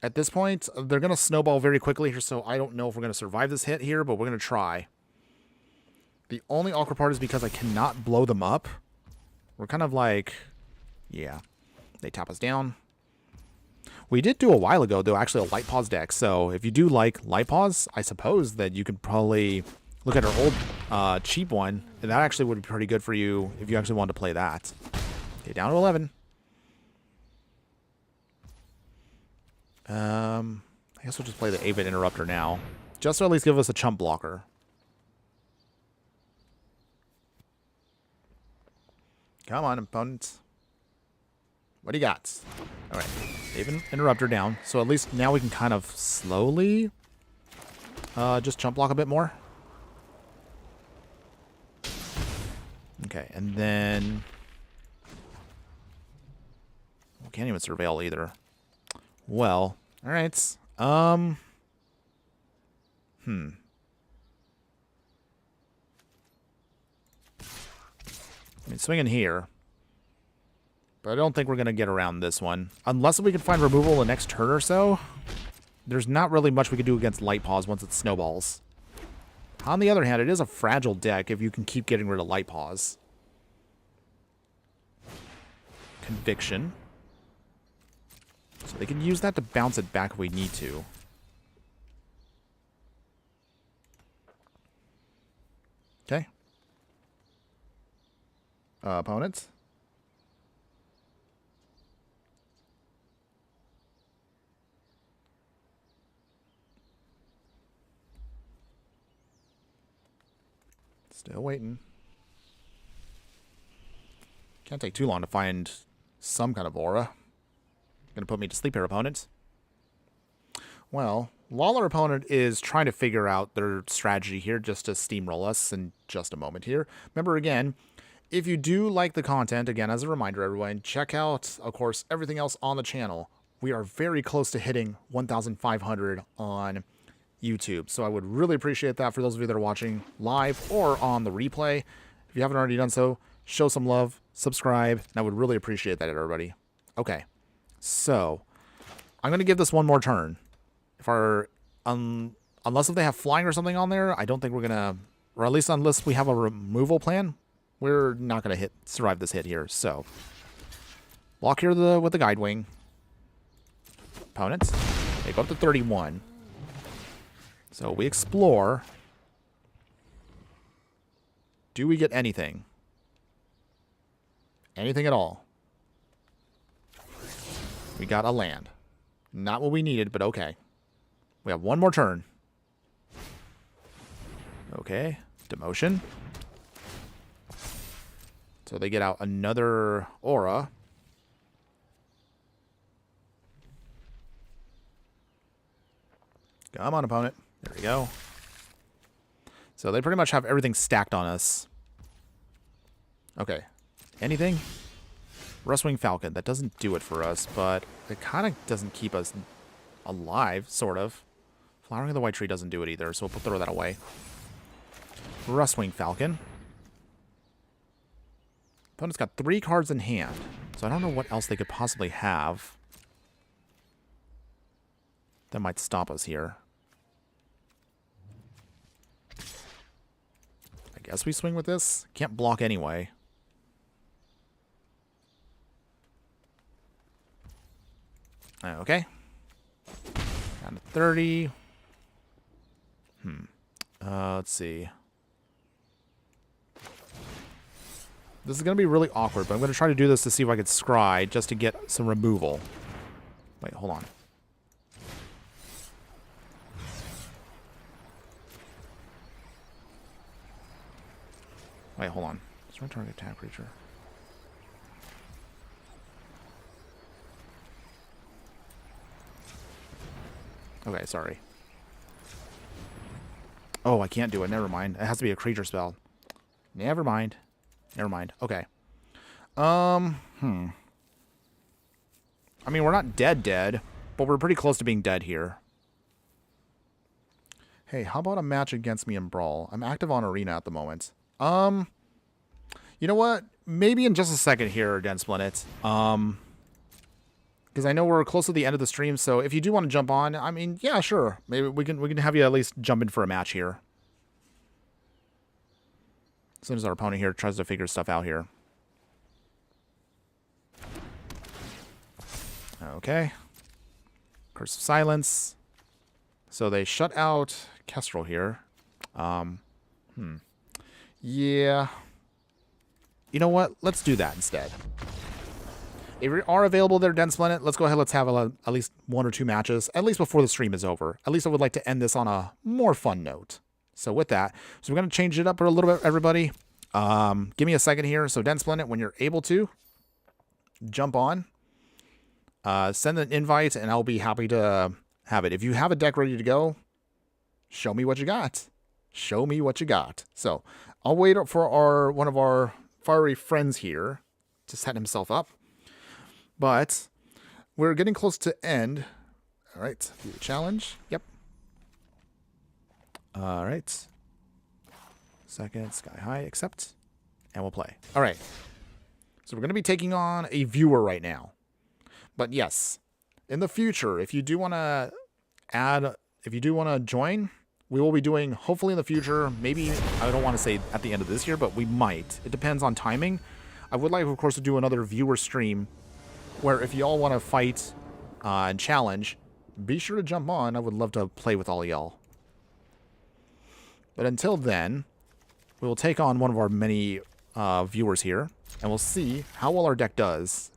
At this point, they're going to snowball very quickly here, so I don't know if we're going to survive this hit here, but we're going to try. The only awkward part is because I cannot blow them up. We're kind of like, yeah, they tap us down. We did do a while ago, though, actually a Light Pause deck. So if you do like Light Pause, I suppose that you could probably look at our old cheap one. And that actually would be pretty good for you if you actually wanted to play that. Okay, down to 11. I guess we'll just play the Avid Interrupter now. Just to at least give us a chump blocker. Come on, opponent. What do you got? All right, Avid Interrupter down. So at least now we can kind of slowly just chump block a bit more. Okay, and then we can't even surveil either. Well, all right. I mean, swinging here. But I don't think we're going to get around this one. Unless we can find removal the next turn or so. There's not really much we can do against Light Pause once it snowballs. On the other hand, it is a fragile deck if you can keep getting rid of Light Pause. Conviction. So they can use that to bounce it back if we need to. Okay. Opponents. Still waiting. Can't take too long to find some kind of aura. Gonna put me to sleep here, opponent. Well, while our opponent is trying to figure out their strategy here just to steamroll us in just a moment here. Remember again, if you do like the content, again, as a reminder, everyone, check out, of course, everything else on the channel. We are very close to hitting 1,500 on YouTube. So I would really appreciate that for those of you that are watching live or on the replay. If you haven't already done so, show some love, subscribe, and I would really appreciate that, everybody. Okay, so I'm going to give this one more turn. If our, unless if they have flying or something on there, I don't think we're going to, or at least unless we have a removal plan, we're not going to survive this hit here. So block here with the Guide Wing. Opponents, they go up to 31. So we explore. Do we get anything? Anything at all? We got a land. Not what we needed, but okay. We have one more turn. Okay. Demotion. So they get out another aura. Come on, opponent. There we go. So they pretty much have everything stacked on us. Okay. Anything? Rustwing Falcon. That doesn't do it for us, but it kind of doesn't keep us alive, sort of. Flowering of the White Tree doesn't do it either, so we'll throw that away. Rustwing Falcon. Opponent's got 3 cards in hand, so I don't know what else they could possibly have that might stop us here. I guess we swing with this. Can't block anyway. Okay. Down to 30. Let's see. This is going to be really awkward, but I'm going to try to do this to see if I can scry just to get some removal. Wait, hold on. Wait, hold on. Destroy target attack creature. Okay, sorry. Oh, I can't do it. Never mind. It has to be a creature spell. Never mind. Never mind. Okay. I mean, we're not dead, but we're pretty close to being dead here. Hey, how about a match against me in Brawl? I'm active on Arena at the moment. You know what? Maybe in just a second here, Densplinit. Because I know we're close to the end of the stream, so if you do want to jump on, I mean, yeah, sure. Maybe we can have you at least jump in for a match here. As soon as our opponent here tries to figure stuff out here. Okay. Curse of Silence. So they shut out Kastral here. Yeah. You know what? Let's do that instead. If you are available there, Densplinit, let's go ahead. Let's have at least 1 or 2 matches, at least before the stream is over. At least I would like to end this on a more fun note. So with that, so we're going to change it up a little bit, everybody. Give me a second here. So Densplinit, when you're able to, jump on. Send an invite, and I'll be happy to have it. If you have a deck ready to go, show me what you got. Show me what you got. So I'll wait for one of our fiery friends here to set himself up. But we're getting close to end. All right, do the challenge. Yep. All right. Second, sky high, accept, and we'll play. All right. So we're going to be taking on a viewer right now. But yes, in the future, if you do want to join, we will be doing, hopefully in the future, maybe, I don't want to say at the end of this year, but we might. It depends on timing. I would like, of course, to do another viewer stream where if y'all want to fight and challenge, be sure to jump on. I would love to play with all y'all. But until then, we will take on one of our many viewers here, and we'll see how well our deck does.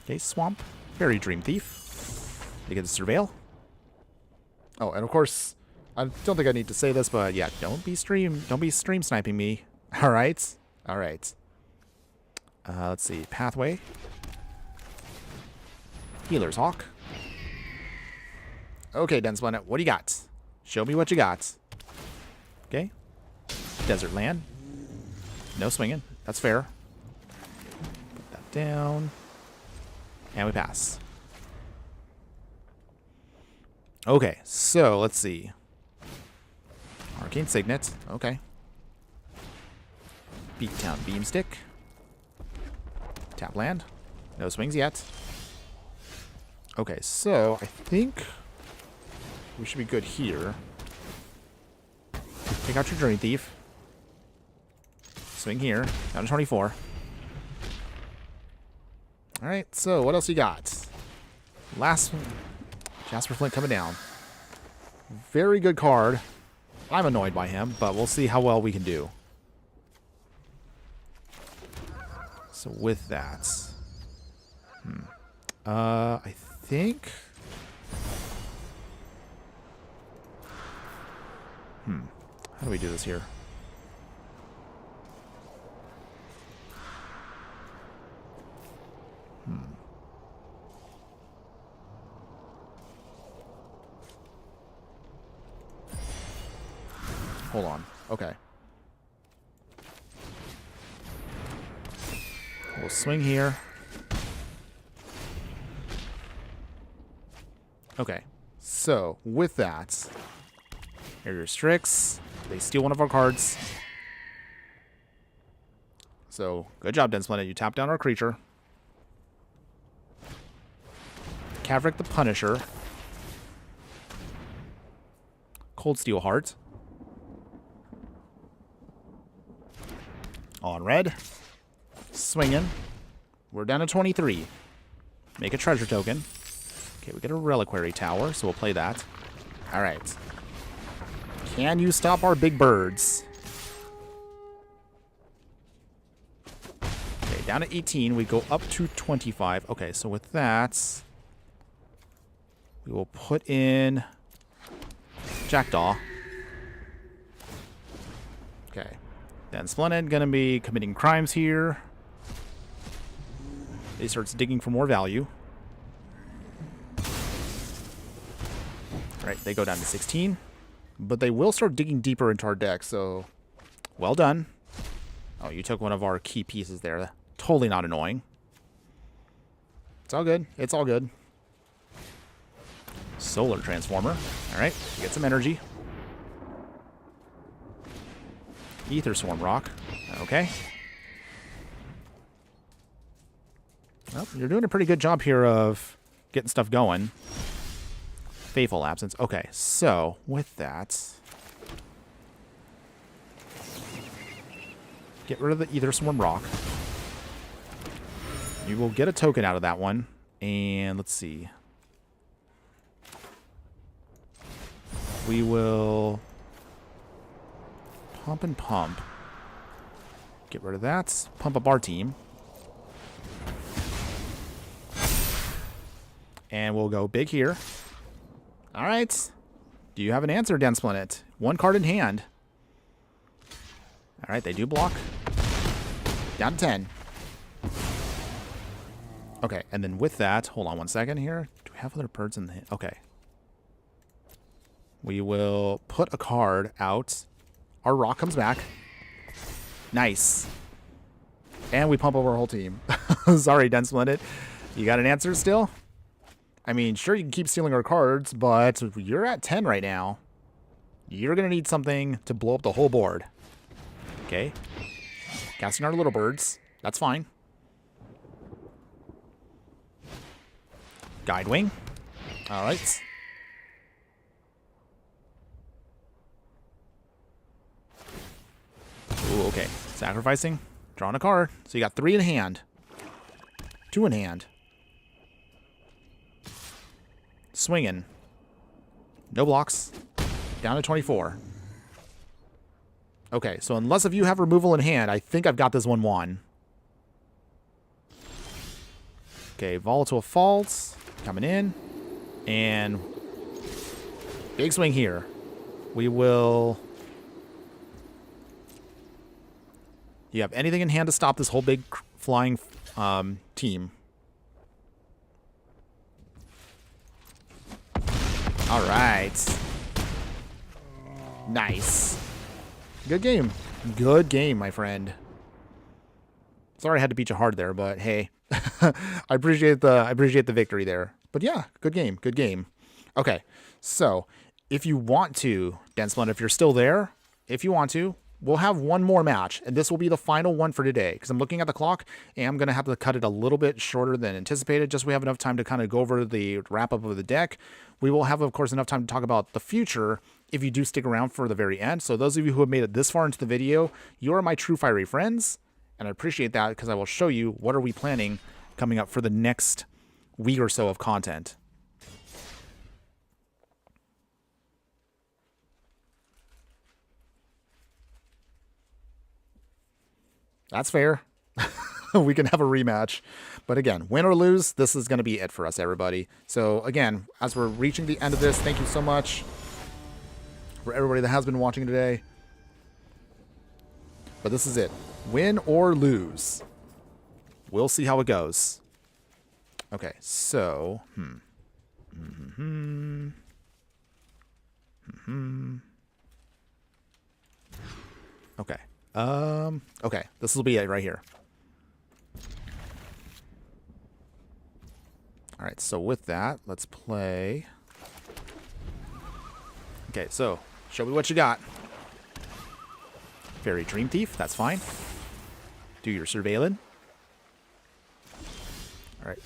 Okay, Swamp. Fairy Dream Thief. They get to Surveil. Oh, and of course, I don't think I need to say this, but yeah, don't be stream sniping me. All right. All right. Let's see. Pathway. Healer's Hawk. Okay, Densplinit, what do you got? Show me what you got. Okay. Desert Land. No swinging. That's fair. Put that down. And we pass. Okay, so let's see. Arcane Signet. Okay. Beatdown Beamstick. Tap land. No swings yet. Okay, so I think we should be good here. Take out your Dream Thief. Swing here. Down to 24. Alright, so what else you got? Last one. Jasper Flint coming down. Very good card. I'm annoyed by him, but we'll see how well we can do. So with that, I think, how do we do this here? Hold on. Okay. We'll swing here. Okay. So, with that, here are your Strix. They steal one of our cards. So, good job, Densplinit. You tap down our creature. Caverick the Punisher. Cold Steel Heart. On red. Swinging. We're down to 23. Make a treasure token. Okay, we get a Reliquary Tower, so we'll play that. Alright. Can you stop our big birds? Down to 18. We go up to 25. Okay, so with that, we will put in Jackdaw. Okay. Then Splendid going to be committing crimes here. He starts digging for more value. Alright, they go down to 16. But they will start digging deeper into our deck, so well done. Oh, you took one of our key pieces there. Totally not annoying. It's all good. It's all good. Solar Transformer. Alright, get some energy. Ether Swarm Rock. Okay. Well, you're doing a pretty good job here of getting stuff going. Faithful Absence. Okay, so with that, get rid of the Ether Swarm Rock. You will get a token out of that one. And let's see. We will pump and pump. Get rid of that. Pump up our team. And we'll go big here. All right. Do you have an answer, Dense Planet? One card in hand. All right, they do block. Down to 10. Okay, and then with that, hold on one second here. Do we have other birds in the... Okay. We will put a card out. Our rock comes back. Nice. And we pump over our whole team. Sorry, Dense Planet. You got an answer still? I mean, sure, you can keep stealing our cards, but you're at 10 right now. You're going to need something to blow up the whole board. Okay. Casting our little birds. That's fine. Guidewing. All right. Ooh, okay. Sacrificing. Drawing a card. So you got 3 in hand. 2 in hand. Swinging. No blocks. Down to 24. Okay, so unless if you have removal in hand, I think I've got this one won. Okay, Volatile Faults coming in. And big swing here. We will... You have anything in hand to stop this whole big flying team? All right. Nice. Good game. Good game, my friend. Sorry I had to beat you hard there, but hey. I appreciate the victory there. But yeah, good game. Good game. Okay. So, if you want to, Densland, if you're still there, if you want to, we'll have one more match, and this will be the final one for today, because I'm looking at the clock, and I'm going to have to cut it a little bit shorter than anticipated, just so we have enough time to kind of go over the wrap-up of the deck. We will have, of course, enough time to talk about the future if you do stick around for the very end. So those of you who have made it this far into the video, you are my true fiery friends, and I appreciate that, because I will show you what are we planning coming up for the next week or so of content. That's fair. We can have a rematch. But again, win or lose, this is going to be it for us, everybody. So again, as we're reaching the end of this, thank you so much for everybody that has been watching today. But this is it. Win or lose. We'll see how it goes. Okay, so... Okay. Okay, this will be it right here. All right, so with that, let's play. Okay, so show me what you got. Fairy Dream Thief, that's fine. Do your surveilling. All right,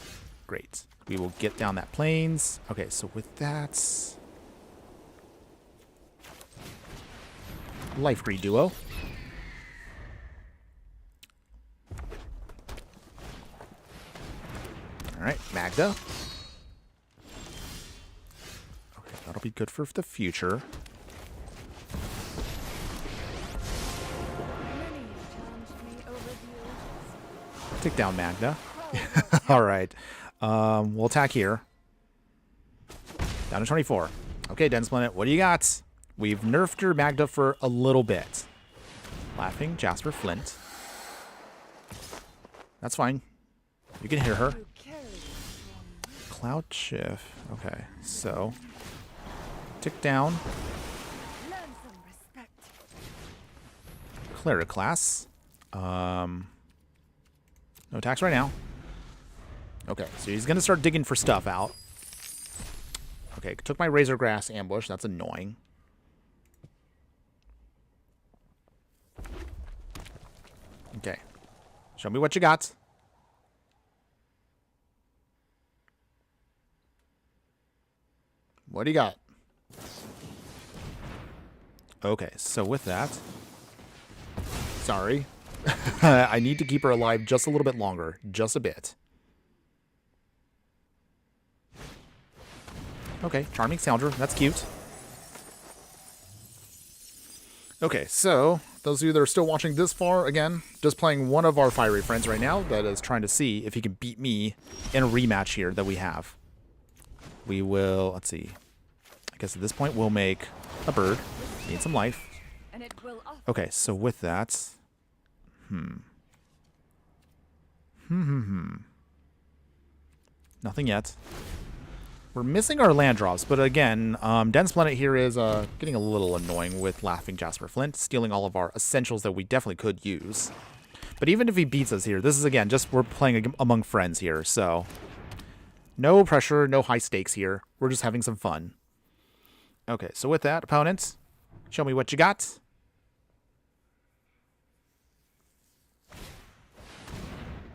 great. We will get down that plains. Okay, so with that, Life Greed Duo. All right, Magda. Okay, that'll be good for the future. Take down Magda. All right. We'll attack here. Down to 24. Okay, Dense Planet, what do you got? We've nerfed your Magda for a little bit. Laughing Jasper Flint. That's fine. You can hear her. Cloud Shift. Okay, so tick down. Cleric class. No attacks right now. Okay, so he's gonna start digging for stuff out. Okay, took my Razor Grass ambush. That's annoying. Okay, show me what you got. What do you got? Okay, so with that... Sorry. I need to keep her alive just a little bit longer. Just a bit. Okay, Charming Scoundrel. That's cute. Okay, so those of you that are still watching this far, again, just playing one of our fiery friends right now that is trying to see if he can beat me in a rematch here that we have. We will, let's see. I guess at this point we'll make a bird. Need some life. Okay, so with that... Nothing yet. We're missing our land drops, but again, Dense Planet here is getting a little annoying with Laughing Jasper Flint, stealing all of our essentials that we definitely could use. But even if he beats us here, this is, again, just we're playing among friends here, so... No pressure, no high stakes here. We're just having some fun. Okay, so with that, opponents, show me what you got.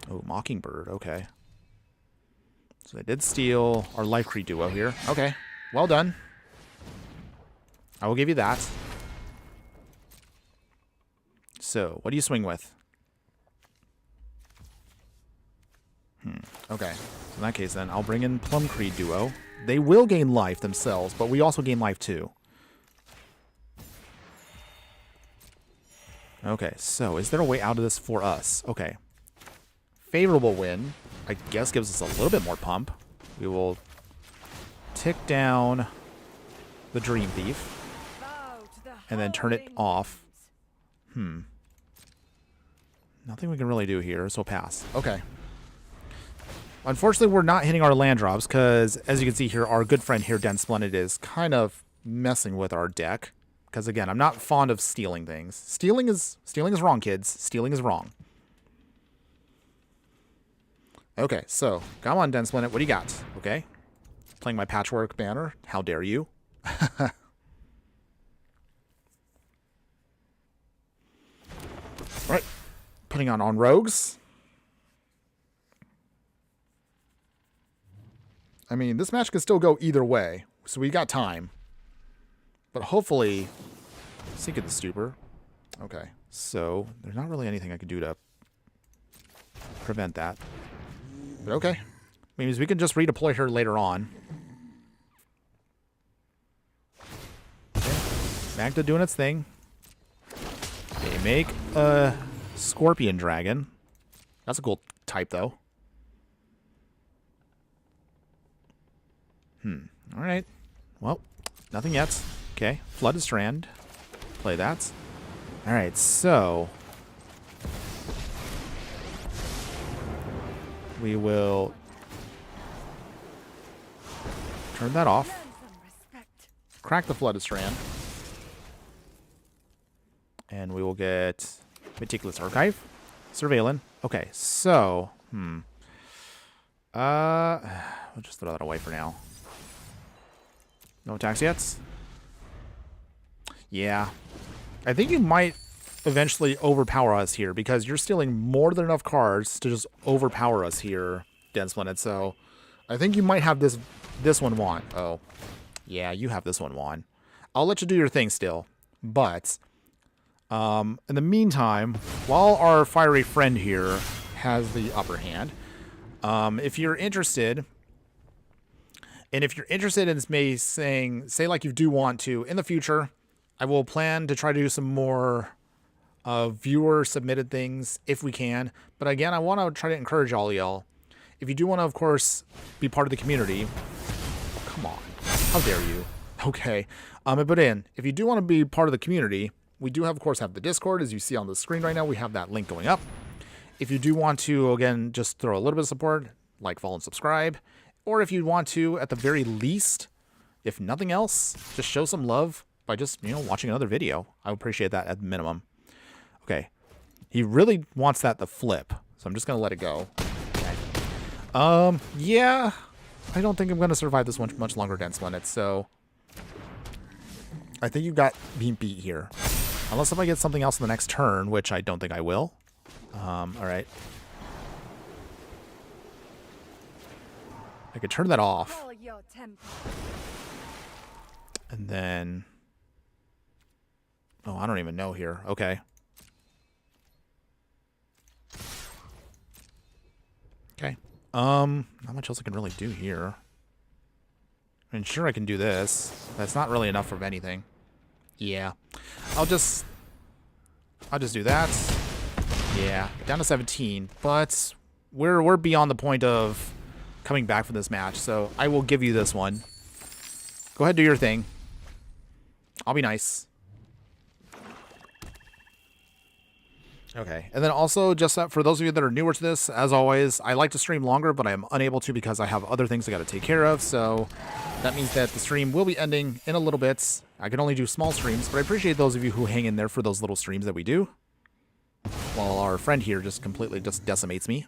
Oh, Mockingbird, okay. So they did steal our Life Creed duo here. Okay, well done. I will give you that. So, what do you swing with? Okay. In that case, then, I'll bring in Plum Creed duo. They will gain life themselves, but we also gain life too. Okay, so is there a way out of this for us? Okay. Favorable win, I guess, gives us a little bit more pump. We will tick down the Dream Thief and then turn it off. Nothing we can really do here, so pass. Okay. Unfortunately, we're not hitting our land drops because, as you can see here, our good friend here, Dense Splendid, is kind of messing with our deck. Because, again, I'm not fond of stealing things. Stealing is wrong, kids. Stealing is wrong. Okay, so, come on, Dense Planet, what do you got? Okay. Playing my Patchwork banner. How dare you? Right. Putting on rogues. I mean, this match could still go either way, so we got time. But hopefully... Sink of the Stupor. Okay, so, there's not really anything I could do to prevent that. But okay. Means we can just redeploy her later on. Okay. Magda doing its thing. Okay, make a Scorpion Dragon. That's a cool type, though. Alright. Well, nothing yet. Okay, Flooded Strand. Play that. Alright, so... we will turn that off. Crack the Flooded Strand. And we will get Meticulous Archive. Surveillance. Okay, so... we'll just throw that away for now. No attacks yet? Yeah. I think you might eventually overpower us here because you're stealing more than enough cards to just overpower us here, Dense Planet. So I think you might have this one won. Oh, yeah, you have this one won. I'll let you do your thing still. But in the meantime, while our fiery friend here has the upper hand, if you're interested... And if you're interested in maybe say like you do want to, in the future, I will plan to try to do some more viewer submitted things if we can. But again, I want to try to encourage all y'all. If you do want to, of course, be part of the community, come on, how dare you? Okay, but if you do want to be part of the community, we do have, of course, have the Discord, as you see on the screen right now. We have that link going up. If you do want to, again, just throw a little bit of support, like, follow, and subscribe, or if you want to, at the very least, if nothing else, just show some love by just, watching another video. I would appreciate that at minimum. Okay, he really wants that to flip, so I'm just gonna let it go. Okay. Yeah, I don't think I'm gonna survive this one much longer, Dense Planet. So I think you got being beat here, unless if I get something else in the next turn, which I don't think I will. All right. I could turn that off. And then... Oh, I don't even know here. Okay. Okay. Not much else I can really do here. I mean, sure I can do this. That's not really enough of anything. Yeah. I'll just do that. Yeah, down to 17, but we're beyond the point of coming back from this match, so I will give you this one. Go ahead, do your thing. I'll be nice. Okay, and then also, just for those of you that are newer to this, as always, I like to stream longer, but I am unable to because I have other things I got to take care of, so that means that the stream will be ending in a little bit. I can only do small streams, but I appreciate those of you who hang in there for those little streams that we do. While our friend here just completely decimates me.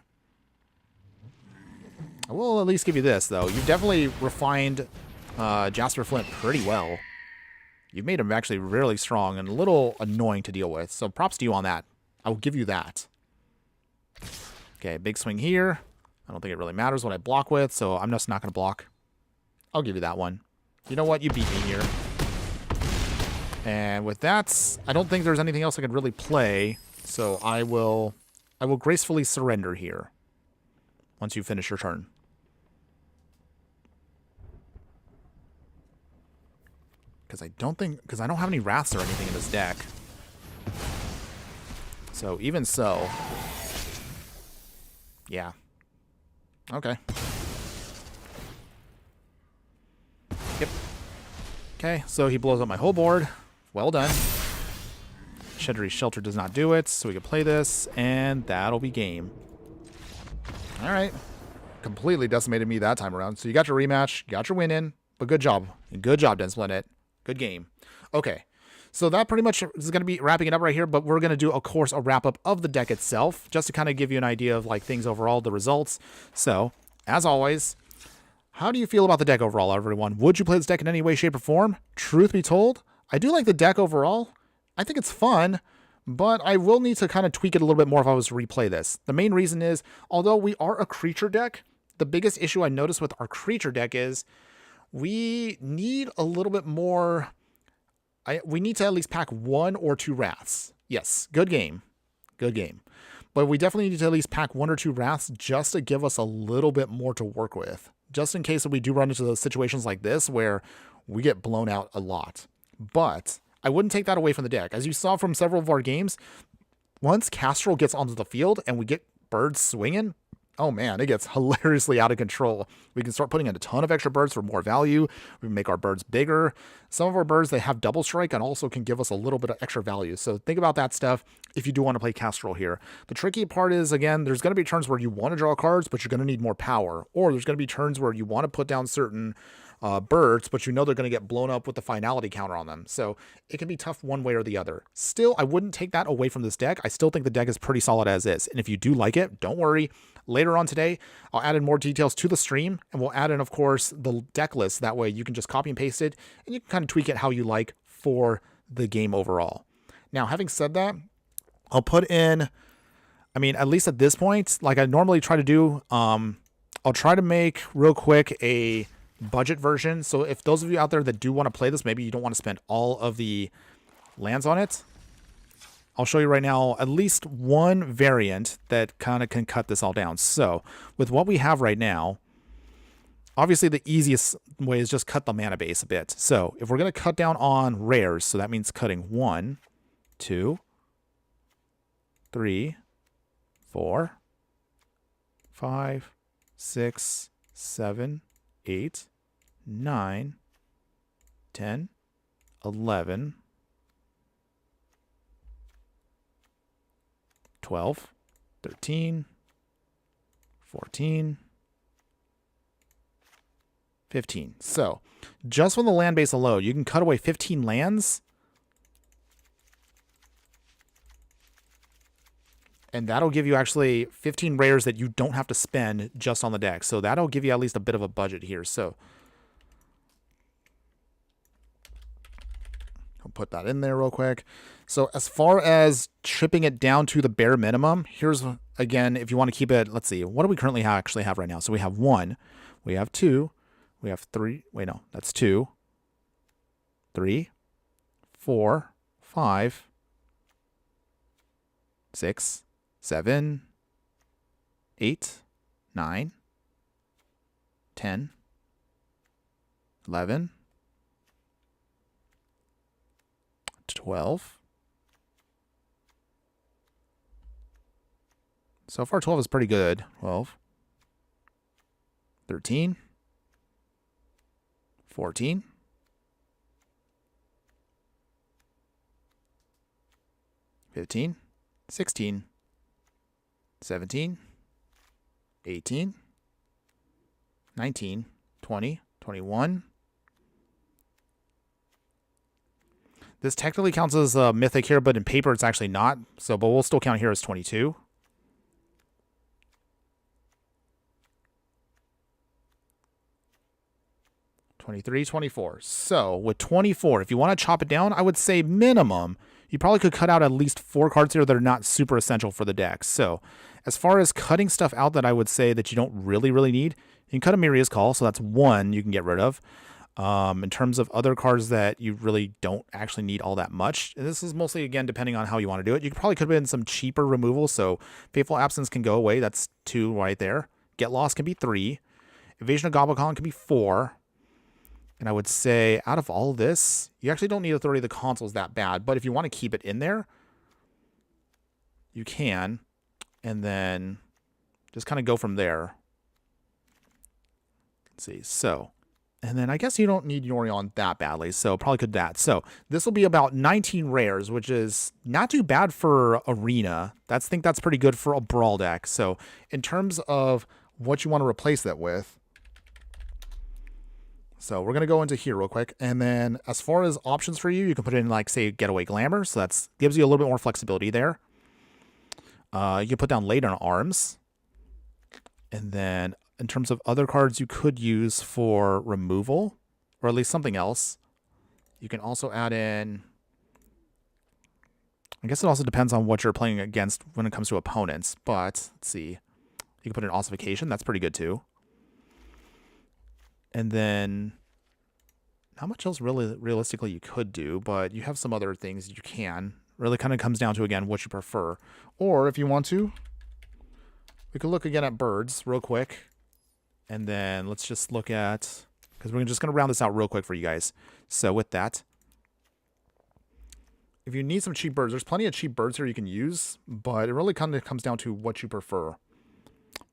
I will at least give you this, though. You've definitely refined Jasper Flint pretty well. You've made him actually really strong and a little annoying to deal with, so props to you on that. I will give you that. Okay, big swing here. I don't think it really matters what I block with, so I'm just not going to block. I'll give you that one. You know what? You beat me here. And with that, I don't think there's anything else I could really play. So I will gracefully surrender here once you finish your turn. Because I don't have any Wraths or anything in this deck. So even so, yeah. Okay. Yep. Okay, so he blows up my whole board. Well done. Sheddery Shelter does not do it, so we can play this, and that'll be game. Alright. Completely decimated me that time around. So you got your rematch, you got your win in, but good job. Good job, Dense Planet. Good game. Okay. So that pretty much is going to be wrapping it up right here, but we're going to do, of course, a wrap-up of the deck itself, just to kind of give you an idea of, like, things overall, the results. So, as always, how do you feel about the deck overall, everyone? Would you play this deck in any way, shape, or form? Truth be told, I do like the deck overall. I think it's fun, but I will need to kind of tweak it a little bit more if I was to replay this. The main reason is, although we are a creature deck, the biggest issue I noticed with our creature deck is we need a little bit more... we need to at least pack 1 or 2 Wraths. Yes, good game. Good game. But we definitely need to at least pack 1 or 2 Wraths just to give us a little bit more to work with. Just in case that we do run into those situations like this where we get blown out a lot. But I wouldn't take that away from the deck. As you saw from several of our games, once Kastral gets onto the field and we get birds swinging, oh man, it gets hilariously out of control. We can start putting in a ton of extra birds for more value. We can make our birds bigger. Some of our birds, they have double strike and also can give us a little bit of extra value. So think about that stuff if you do want to play Kastral here. The tricky part is, again, there's going to be turns where you want to draw cards, but you're going to need more power. Or there's going to be turns where you want to put down certain birds, but you know they're going to get blown up with the finality counter on them. So it can be tough one way or the other. Still, I wouldn't take that away from this deck. I still think the deck is pretty solid as is. And if you do like it, don't worry. Later on today, I'll add in more details to the stream, and we'll add in, of course, the deck list. That way you can just copy and paste it, and you can kind of tweak it how you like for the game overall. Now, having said that, I'll put in, I mean, at least at this point, like I normally try to do, I'll try to make real quick a budget version. So if those of you out there that do want to play this, maybe you don't want to spend all of the lands on it, I'll show you right now at least one variant that kind of can cut this all down. So with what we have right now, obviously the easiest way is just cut the mana base a bit. So if we're going to cut down on rares, so that means cutting 1, 2, 3, 4, 5, 6, 7, 8, 9, 10, 11, 12, 13, 14, 15. So, just from the land base alone, you can cut away 15 lands. And that'll give you actually 15 rares that you don't have to spend just on the deck. So that'll give you at least a bit of a budget here. So I'll put that in there real quick. So as far as chipping it down to the bare minimum, here's, again, if you want to keep it, let's see, what do we currently actually have right now? So we have 1, we have 2, we have 3, wait, no, that's 2, 3, 4, 5, 6, 7, 8, 9, 10, 11, 12. So far, 12 is pretty good. 12, 13, 14, 15, 16, 17, 18, 19, 20, 21. This technically counts as a mythic here, but in paper it's actually not. So, but we'll still count here as 22. 23, 24. So with 24, if you want to chop it down, I would say minimum, you probably could cut out at least 4 cards here that are not super essential for the deck. So as far as cutting stuff out that I would say that you don't really need, you can cut a Miria's Call. So that's 1 you can get rid of. In terms of other cards that you really don't actually need all that much, and this is mostly, again, depending on how you want to do it. You probably could have been some cheaper removal. So Fateful Absence can go away. That's 2 right there. Get Lost can be 3. Evasion of Gobblecon can be 4. And I would say out of all this, you actually don't need Authority of the Consuls that bad. But if you want to keep it in there, you can. And then just kind of go from there. Let's see. So, and then I guess you don't need Yorion that badly. So probably could that. So this will be about 19 rares, which is not too bad for Arena. I think that's pretty good for a Brawl deck. So in terms of what you want to replace that with, so we're going to go into here real quick. And then as far as options for you, you can put in, like, say, Getaway Glamour. So that gives you a little bit more flexibility there. You can put down Laden Arms. And then in terms of other cards you could use for removal, or at least something else, you can also add in, I guess it also depends on what you're playing against when it comes to opponents. But let's see. You can put in Ossification. That's pretty good too. And then not much else really realistically you could do, but you have some other things you can. Really kind of comes down to, again, what you prefer. Or if you want to, we could look again at birds real quick. And then let's just look at, because we're just going to round this out real quick for you guys. So with that, if you need some cheap birds, there's plenty of cheap birds here you can use, but it really kind of comes down to what you prefer.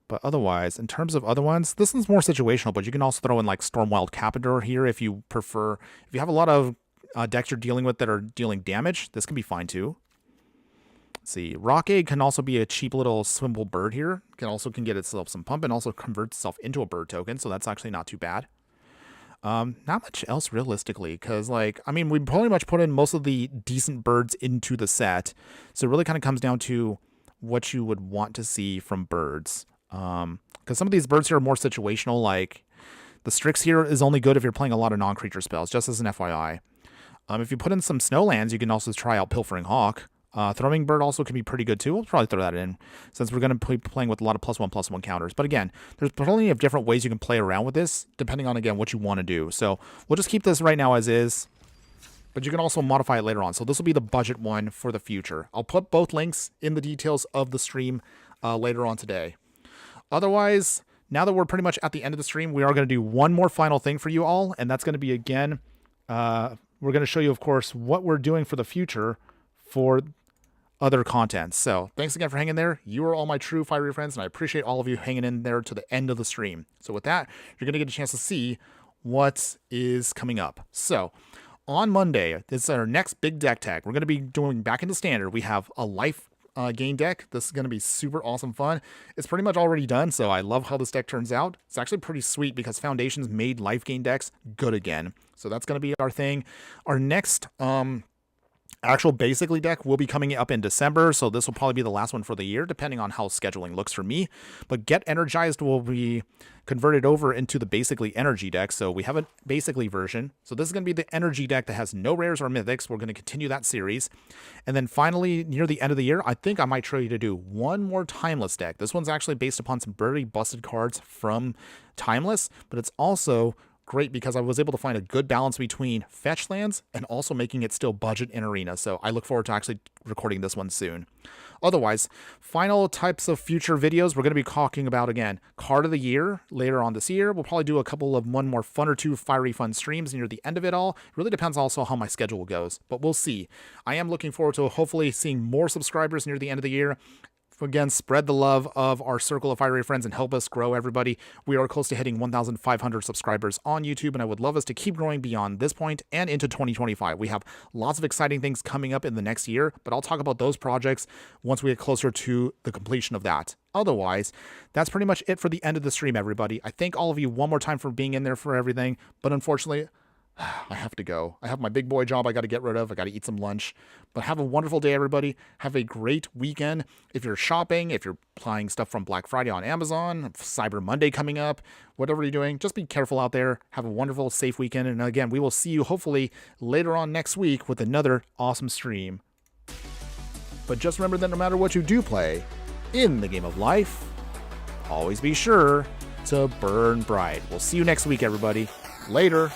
But otherwise, in terms of other ones, this one's more situational, but you can also throw in, like, Stormwild Captor here if you prefer. If you have a lot of decks you're dealing with that are dealing damage, this can be fine too. Let's see. Rock Egg can also be a cheap little swimmable bird here. Can get itself some pump and also converts itself into a bird token, so that's actually not too bad. Not much else realistically, because, like, I mean, we pretty much put in most of the decent birds into the set, so it really kind of comes down to what you would want to see from birds. Because some of these birds here are more situational, like the Strix here is only good if you're playing a lot of non-creature spells, just as an FYI. If you put in some Snowlands, you can also try out Pilfering Hawk. Throwing Bird also can be pretty good too. We'll probably throw that in, since we're going to be playing with a lot of +1/+1 counters. But again, there's plenty of different ways you can play around with this, depending on, again, what you want to do. So we'll just keep this right now as is, but you can also modify it later on. So this will be the budget one for the future. I'll put both links in the details of the stream later on today. Otherwise, now that we're pretty much at the end of the stream, we are going to do one more final thing for you all, and that's going to be, again, we're going to show you, of course, what we're doing for the future for other content. So thanks again for hanging there. You are all my true fiery friends, and I appreciate all of you hanging in there to the end of the stream. So with that, you're going to get a chance to see what is coming up. So on Monday, this is our next big deck tag. We're going to be doing back into standard. We have a life gain deck. This is going to be super awesome fun. It's pretty much already done, so I love how this deck turns out. It's actually pretty sweet because Foundations made life gain decks good again. So that's going to be our thing. Our next actual basically deck will be coming up in December, so this will probably be the last one for the year, depending on how scheduling looks for me. But Get Energized will be converted over into the basically energy deck, so we have a basically version. So this is going to be the energy deck that has no rares or mythics. We're going to continue that series. And then finally, near the end of the year, I think I might try to do one more Timeless deck. This one's actually based upon some pretty busted cards from Timeless, but it's also great because I was able to find a good balance between fetch lands and also making it still budget in Arena. So I look forward to actually recording this one soon. Otherwise, final types of future videos, we're going to be talking about, again, card of the year later on this year. We'll probably do a couple of one more fun or two fiery fun streams near the end of it all. It really depends also how my schedule goes, but we'll see. I am looking forward to hopefully seeing more subscribers near the end of the year. Again, spread the love of our circle of fiery friends and help us grow, everybody. We are close to hitting 1,500 subscribers on YouTube, and I would love us to keep growing beyond this point and into 2025. We have lots of exciting things coming up in the next year, but I'll talk about those projects once we get closer to the completion of that. Otherwise, that's pretty much it for the end of the stream, everybody. I thank all of you one more time for being in there for everything, but unfortunately, I have to go. I have my big boy job I got to get rid of. I got to eat some lunch. But have a wonderful day, everybody. Have a great weekend. If you're shopping, if you're buying stuff from Black Friday on Amazon, Cyber Monday coming up, whatever you're doing, just be careful out there. Have a wonderful, safe weekend. And again, we will see you hopefully later on next week with another awesome stream. But just remember that no matter what you do play in the game of life, always be sure to burn bright. We'll see you next week, everybody. Later.